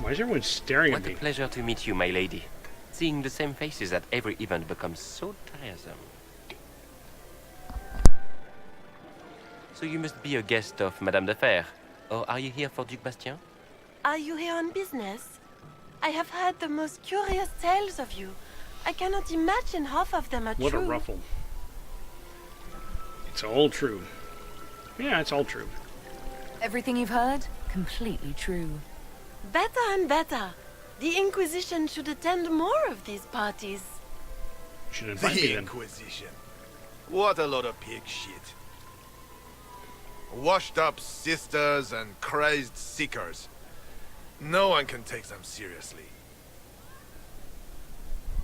Why is everyone staring at me? What a pleasure to meet you, my lady. Seeing the same faces at every event becomes so tiresome. So you must be a guest of Madame de Fer. Or are you here for Duc Bastien? Are you here on business? I have heard the most curious tales of you. I cannot imagine half of them are true. What a ruffle. It's all true. Yeah, it's all true. Everything you've heard? Completely true. Better and better. The Inquisition should attend more of these parties. Should invite me The then. Inquisition. What a load of pig shit. Washed up sisters and crazed seekers. No one can take them seriously.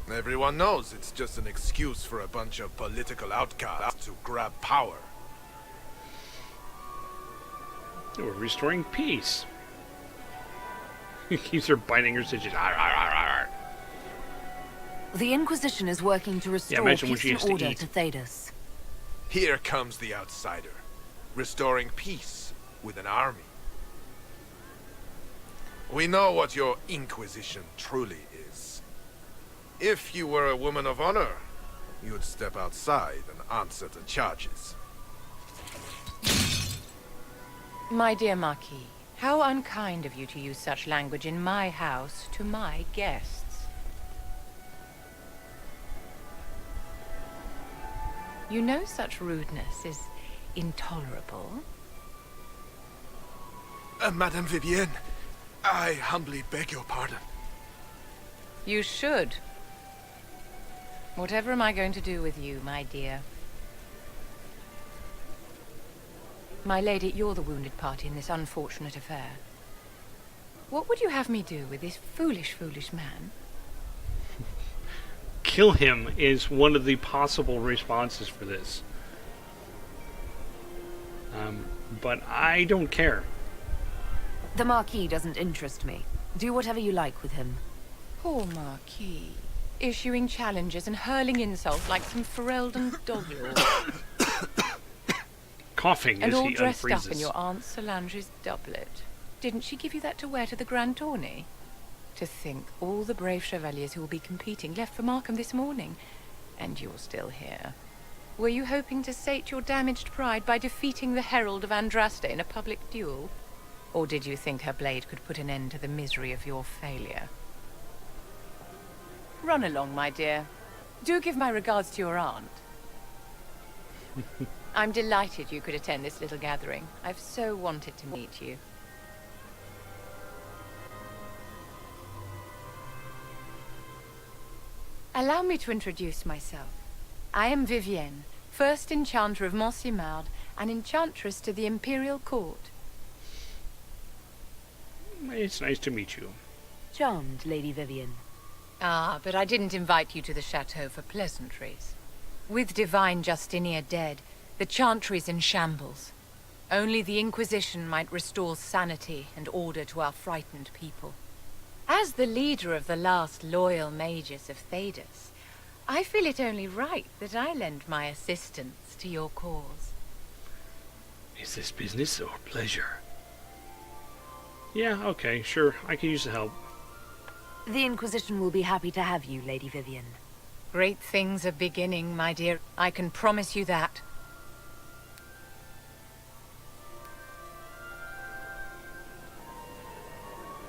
Everyone knows it's just an excuse for a bunch of political outcasts to grab power. We're restoring peace. Keeps her biting her stitches. Arr, arr, arr, arr. The Inquisition is working to restore imagine when she peace has and to order eat. to Thedas. Here comes the outsider, restoring peace with an army. We know what your Inquisition truly is. If you were a woman of honor, you'd step outside and answer the charges. My dear Marquis, how unkind of you to use such language in my house to my guests. You know such rudeness is intolerable. Madame Vivienne, I humbly beg your pardon. You should. Whatever am I going to do with you, my dear? My lady, you're the wounded party in this unfortunate affair. What would you have me do with this foolish, foolish man? Kill him is one of the possible responses for this. But I don't care. The Marquis doesn't interest me. Do whatever you like with him. Poor Marquis. Issuing challenges and hurling insults like some Ferelden dog-lord. coughing And as all he dressed unfreezes. up in your Aunt Solange's doublet. Didn't she give you that to wear to the grand tourney? To think all the brave chevaliers who will be competing left for Markham this morning, and you're still here. Were you hoping to sate your damaged pride by defeating the Herald of Andraste in a public duel? Or did you think her blade could put an end to the misery of your failure? Run along, my dear. Do give my regards to your aunt. I'm delighted you could attend this little gathering. I've so wanted to meet you. Allow me to introduce myself. I am Vivienne, first enchanter of Montsimard and enchantress to the Imperial Court. It's nice to meet you. Charmed, Lady Vivienne. Ah, but I didn't invite you to the chateau for pleasantries. With divine Justinia dead, the chantry's in shambles. Only the Inquisition might restore sanity and order to our frightened people. As the leader of the last loyal mages of Thedas, I feel it only right that I lend my assistance to your cause. Is this business or pleasure? Yeah, okay, sure. I can use the help. The Inquisition will be happy to have you, Lady Vivienne. Great things are beginning, my dear. I can promise you that.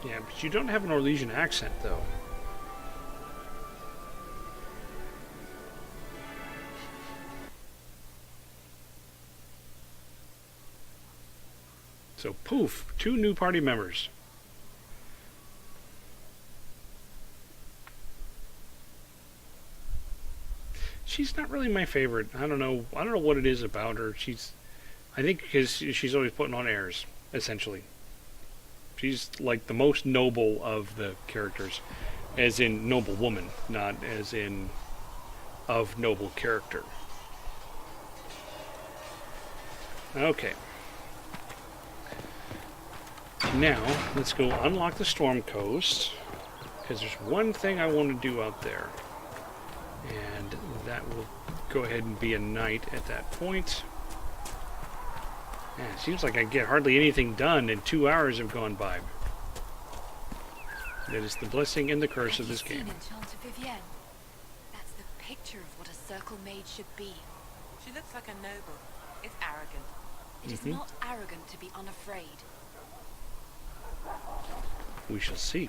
Yeah, but you don't have an Orlesian accent, though. So, poof, 2 new party members. She's not really my favorite. I don't know what it is about her. I think because she's always putting on airs, essentially. She's like the most noble of the characters, as in noble woman, not as in of noble character. Okay. Now, let's go unlock the Storm Coast, because there's one thing I want to do out there. And that will go ahead and be a night at that point. Yeah, it seems like I get hardly anything done, and 2 hours have gone by. That is the blessing and the curse of this game. Enchanter Vivienne. That's the picture of what a circle mage should be. She looks like a noble. It's arrogant. It is not arrogant to be unafraid. We shall see.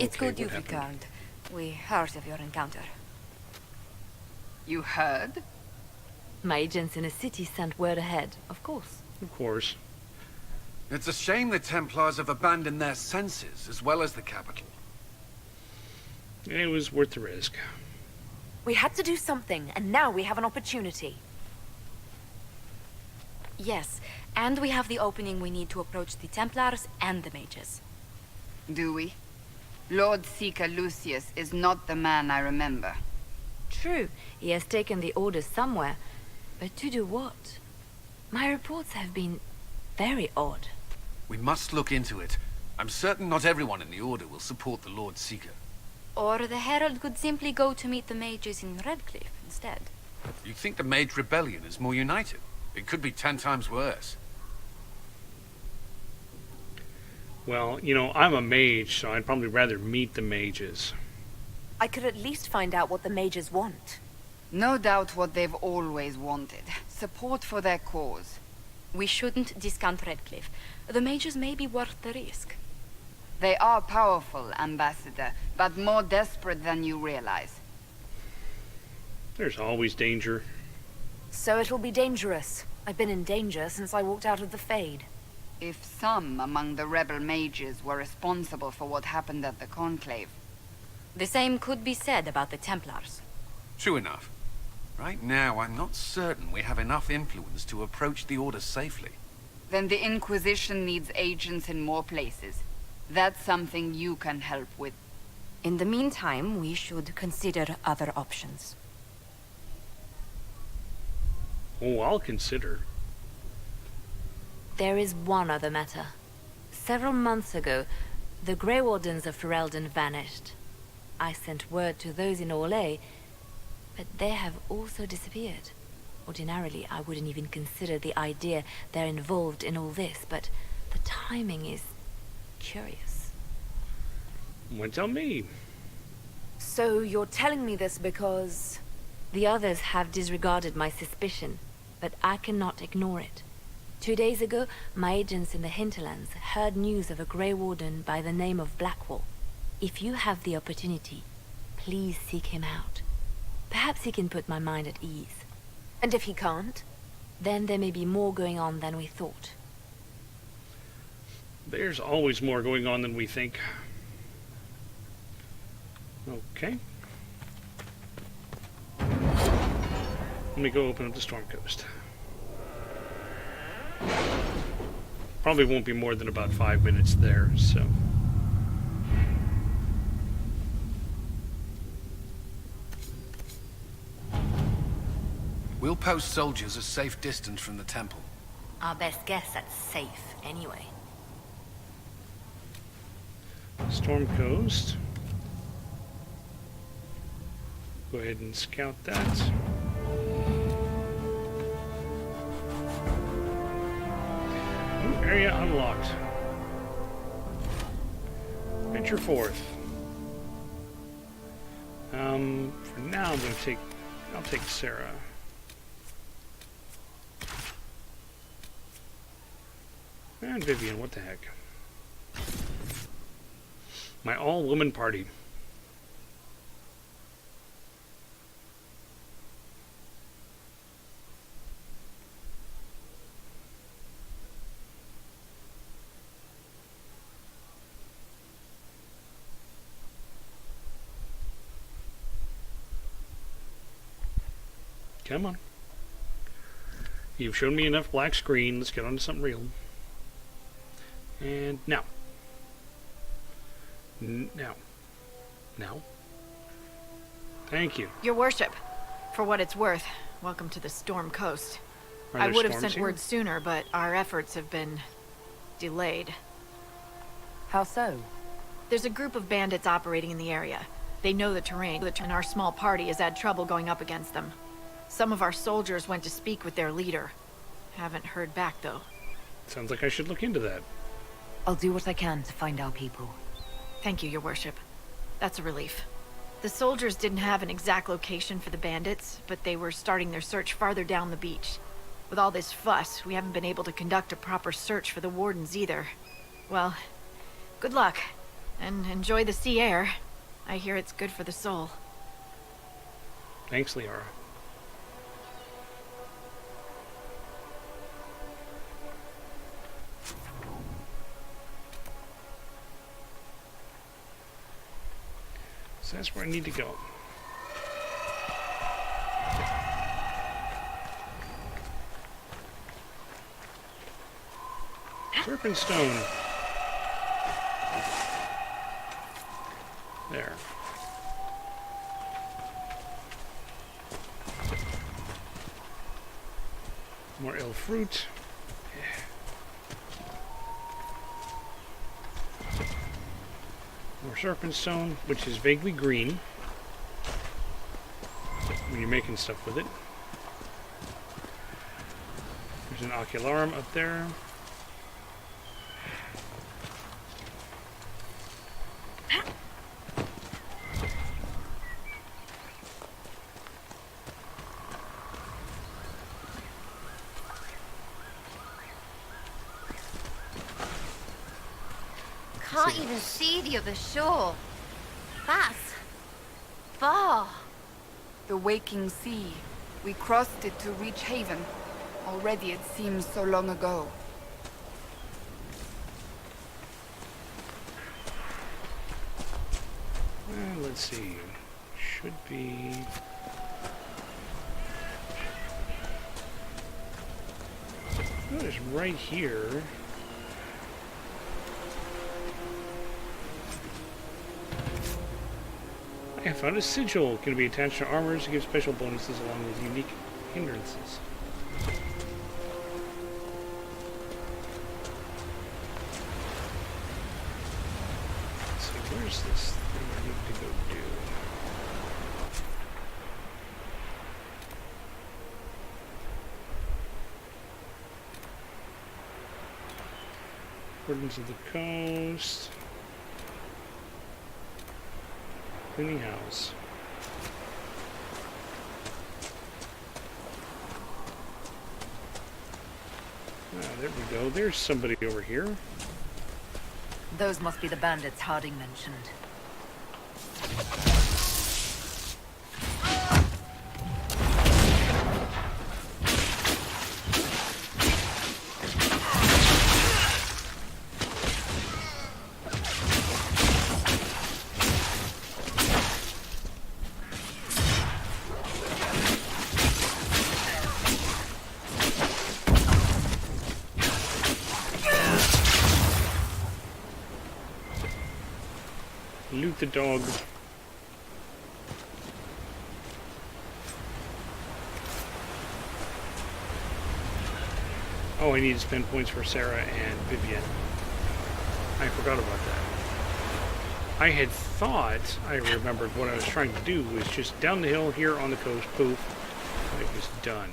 It's good what you've happened? returned. We heard of your encounter. You heard? My agents in the city sent word ahead, of course. Of course. It's a shame the Templars have abandoned their senses, as well as the capital. It was worth the risk. We had to do something, and now we have an opportunity. Yes, and we have the opening we need to approach the Templars and the mages. Do we? Lord Seeker Lucius is not the man I remember. True, he has taken the orders somewhere, but to do what? My reports have been very odd. We must look into it. I'm certain not everyone in the Order will support the Lord Seeker. Or the Herald could simply go to meet the mages in Redcliffe instead. You think the Mage Rebellion is more united? It could be 10 times worse. Well, you know, I'm a mage, so I'd probably rather meet the mages. I could at least find out what the mages want. No doubt what they've always wanted. Support for their cause. We shouldn't discount Redcliffe. The mages may be worth the risk. They are powerful, Ambassador, but more desperate than you realize. There's always danger. So it'll be dangerous. I've been in danger since I walked out of the Fade. If some among the rebel mages were responsible for what happened at the Conclave. The same could be said about the Templars. True enough. Right now, I'm not certain we have enough influence to approach the Order safely. Then the Inquisition needs agents in more places. That's something you can help with. In the meantime, we should consider other options. Oh, I'll consider. There is one other matter. Several months ago, the Grey Wardens of Ferelden vanished. I sent word to those in Orlais, but they have also disappeared. Ordinarily, I wouldn't even consider the idea they're involved in all this, but the timing is curious. Well, tell me. So you're telling me this because... The others have disregarded my suspicion, but I cannot ignore it. 2 days ago, my agents in the hinterlands heard news of a Grey Warden by the name of Blackwall. If you have the opportunity, please seek him out. Perhaps he can put my mind at ease. And if he can't? Then there may be more going on than we thought. There's always more going on than we think. Okay. Let me go open up the Storm Coast. Probably won't be more than about 5 minutes there, so... We'll post soldiers a safe distance from the temple. Our best guess that's safe, anyway. Storm Coast. Go ahead and scout that. New area unlocked. Venture forth. For now I'll take Sarah. And Vivian, what the heck? My all-woman party. Come on. You've shown me enough black screen. Let's get on to something real. And now. Now. Thank you. Your worship, for what it's worth, welcome to the Storm Coast. I would have sent word sooner, but our efforts have been delayed. How so? There's a group of bandits operating in the area. They know the terrain, and our small party has had trouble going up against them. Some of our soldiers went to speak with their leader. Haven't heard back, though. Sounds like I should look into that. I'll do what I can to find our people. Thank you, your worship. That's a relief. The soldiers didn't have an exact location for the bandits, but they were starting their search farther down the beach. With all this fuss, we haven't been able to conduct a proper search for the wardens either. Well, good luck, and enjoy the sea air. I hear it's good for the soul. Thanks, Liara. So that's where I need to go. Serpent Stone. There. More ill fruit. More serpent stone, which is vaguely green when you're making stuff with it. There's an ocularum up there. Can't even see the other shore. That's far. The waking sea. We crossed it to reach haven. Already it seems so long ago. Let's see. Should be... Oh, it's right here. I found a sigil. Can be attached to armors to give special bonuses along with unique hindrances. Let's see, where's this thing I need to go do? Accordance of the coast. Cleaning house. Ah, there we go. There's somebody over here. Those must be the bandits Harding mentioned. Loot the dog. Oh, I need to spend points for Sarah and Vivian. I forgot about that. I had thought I remembered what I was trying to do was just down the hill here on the coast, poof, and it was done.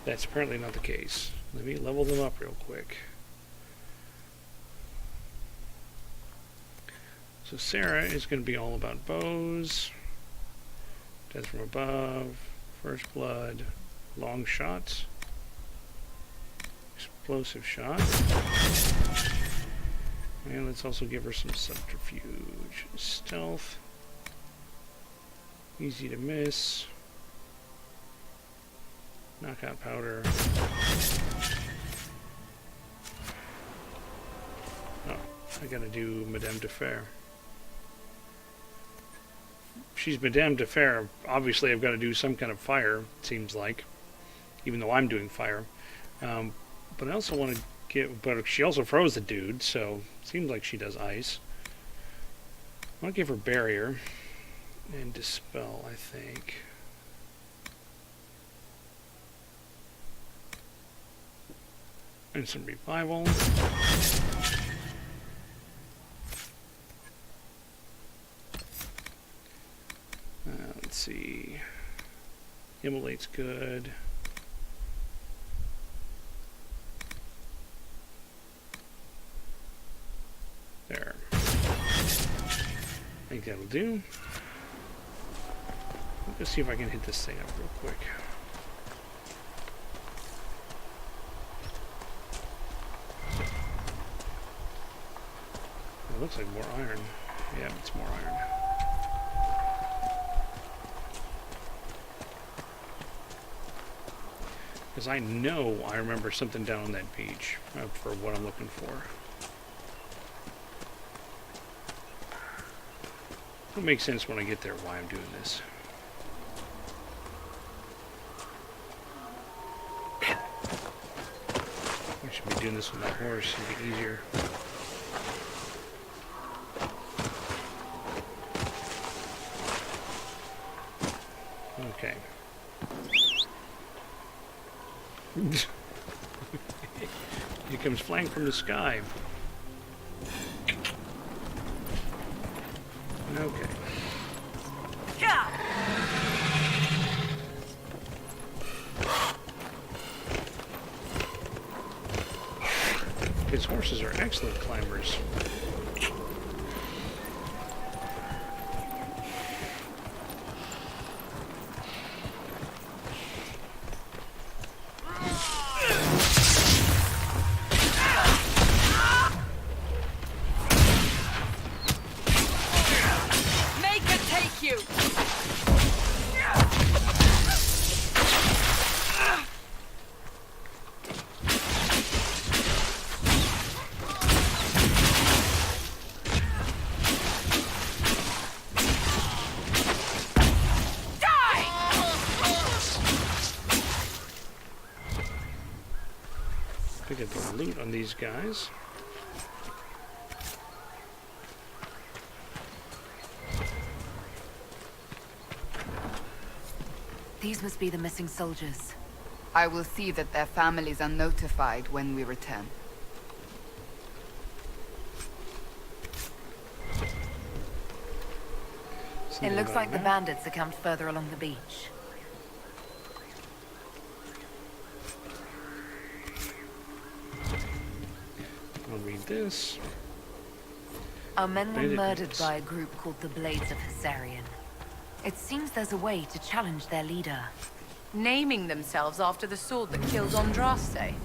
That's apparently not the case. Let me level them up real quick. So Sarah is going to be all about bows, death from above, first blood, long shots, explosive shot, and let's also give her some subterfuge, stealth, easy to miss, knockout powder. Oh, I gotta do Madame de Fer. She's Madame de Fer. Obviously, I've got to do some kind of fire, it seems like. Even though I'm doing fire. But I also want to get... But she also froze the dude, so it seems like she does ice. I want to give her barrier. And dispel, I think. And some revival. Let's see. Immolate's good. There. I think that'll do. Let's see if I can hit this thing up real quick. It looks like more iron. Yeah, it's more iron. Because I know I remember something down on that beach for what I'm looking for. It'll make sense when I get there why I'm doing this. I should be doing this with my horse, it'll be easier. Okay. He comes flying from the sky. Okay. His horses are excellent climbers. Get the loot on these guys. These must be the missing soldiers. I will see that their families are notified when we return. It looks like the bandits are camped further along the beach. I'll read this. Our men were Bandit murdered notes. by a group called the Blades of Hysarion. It seems there's a way to challenge their leader. Naming themselves after the sword that killed Andraste.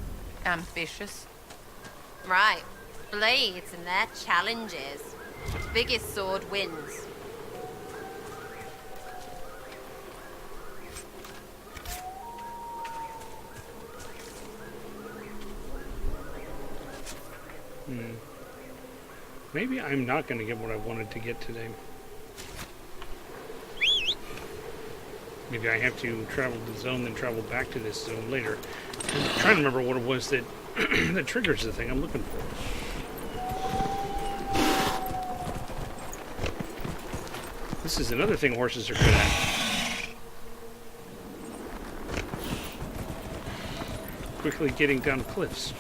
Ambitious. Right. Blades and their challenges. Biggest sword wins. Maybe I'm not going to get what I wanted to get today. Maybe I have to travel the zone, then travel back to this zone later. I'm trying to remember what it was that that triggers the thing I'm looking for. This is another thing horses are good at. Quickly getting down cliffs.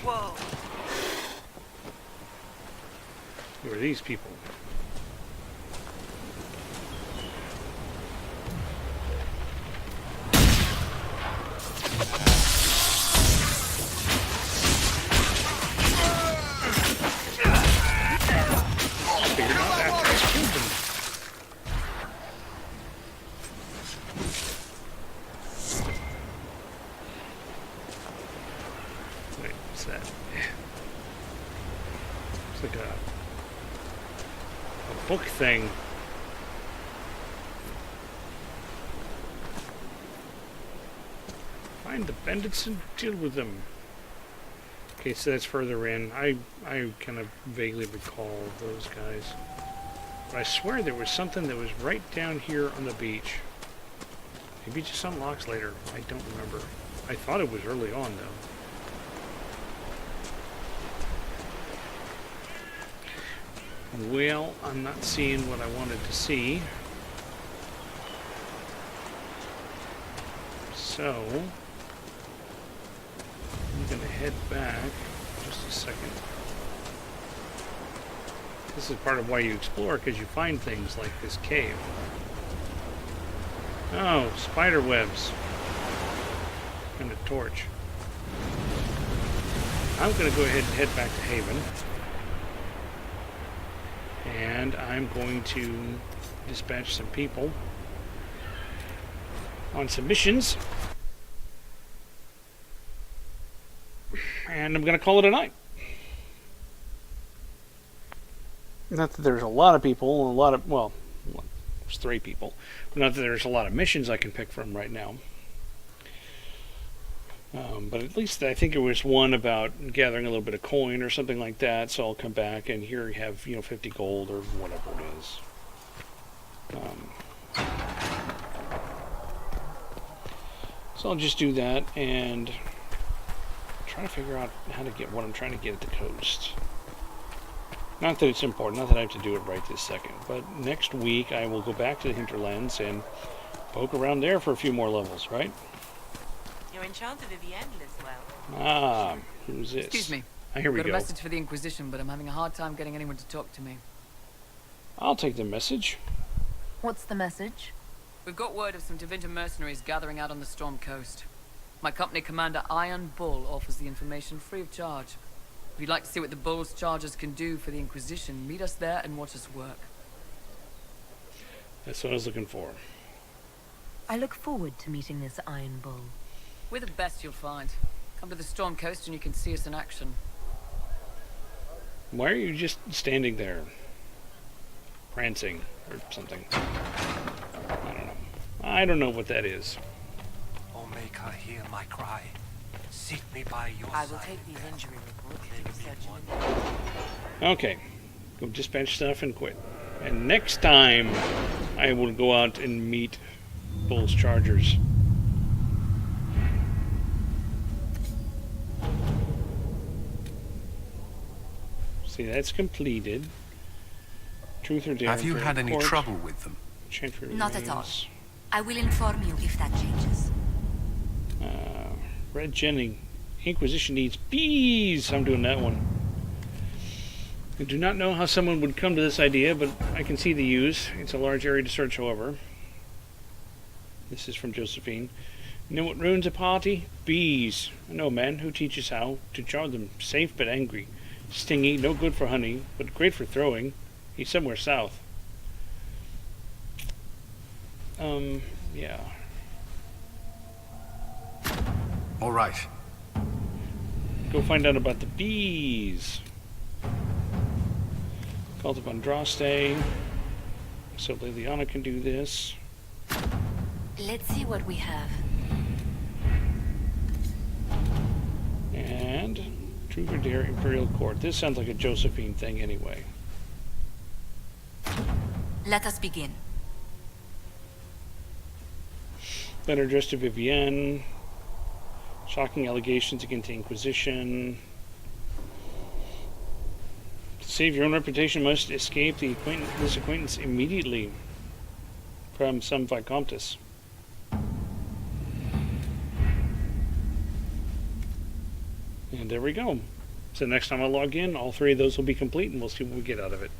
Whoa. Who are these people? Figured out after I killed them. Wait, what's that? It's like a book thing. Find the bandits and deal with them. Okay, so that's further in. I kind of vaguely recall those guys. But I swear there was something that was right down here on the beach. Maybe it just unlocks later. I don't remember. I thought it was early on, though. Well, I'm not seeing what I wanted to see. So, I'm going to head back just a second. This is part of why you explore, because you find things like this cave. Oh, spider webs. And a torch. I'm going to go ahead and head back to Haven. And I'm going to dispatch some people on some missions. And I'm going to call it a night. Not that there's a lot of people, well, there's 3 people. But not that there's a lot of missions I can pick from right now. But at least I think it was one about gathering a little bit of coin or something like that. So I'll come back and here you have, 50 gold or whatever it is. So I'll just do that and try to figure out how to get what I'm trying to get at the coast. Not that it's important, not that I have to do it right this second, but next week I will go back to the hinterlands and poke around there for a few more levels, right? You're enchanted of the endless well. Ah, who's this? Excuse me. Here we Got go. a message for the Inquisition, but I'm having a hard time getting anyone to talk to me. I'll take the message. What's the message? We've got word of some Tevinter mercenaries gathering out on the Storm Coast. My company commander, Iron Bull, offers the information free of charge. If you'd like to see what the Bull's charges can do for the Inquisition, meet us there and watch us work. That's what I was looking for. I look forward to meeting this Iron Bull. We're the best you'll find. Come to the Storm Coast and you can see us in action. Why are you just standing there? Prancing or something. I don't know. I don't know what that is. O Maker, hear my cry. Seat me by your I side. will take these injury reports to research them. Okay. Go dispatch stuff and quit. And next time, I will go out and meet Bull's Chargers. See, that's completed. Truth or dare. Have you had any trouble with them? Not at all. I will inform you if that changes. Red Jennings. Inquisition needs bees. I'm doing that one. I do not know how someone would come to this idea, but I can see the use. It's a large area to search, however. This is from Josephine. You know what ruins a party? Bees. I know a man who teaches how to charm them. Safe but angry. Stingy, no good for hunting, but great for throwing. He's somewhere south. Yeah. All right. Go find out about the bees. Cult of Andraste. So Liliana can do this. Let's see what we have. And Troubadour Imperial Court. This sounds like a Josephine thing anyway. Let us begin. Letter addressed to Vivienne. Shocking allegations against the Inquisition. To save your own reputation, must escape this acquaintance immediately. From some Vicomtess. And there we go. So next time I log in, all three of those will be complete, and we'll see what we get out of it.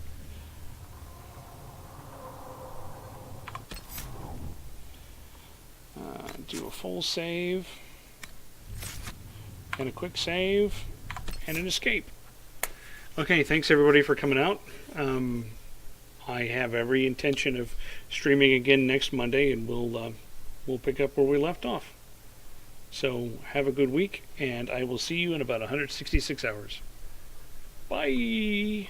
Do a full save, and a quick save, and an escape. Okay, thanks everybody for coming out. I have every intention of streaming again next Monday, and we'll pick up where we left off. So have a good week, and I will see you in about 166 hours. Bye!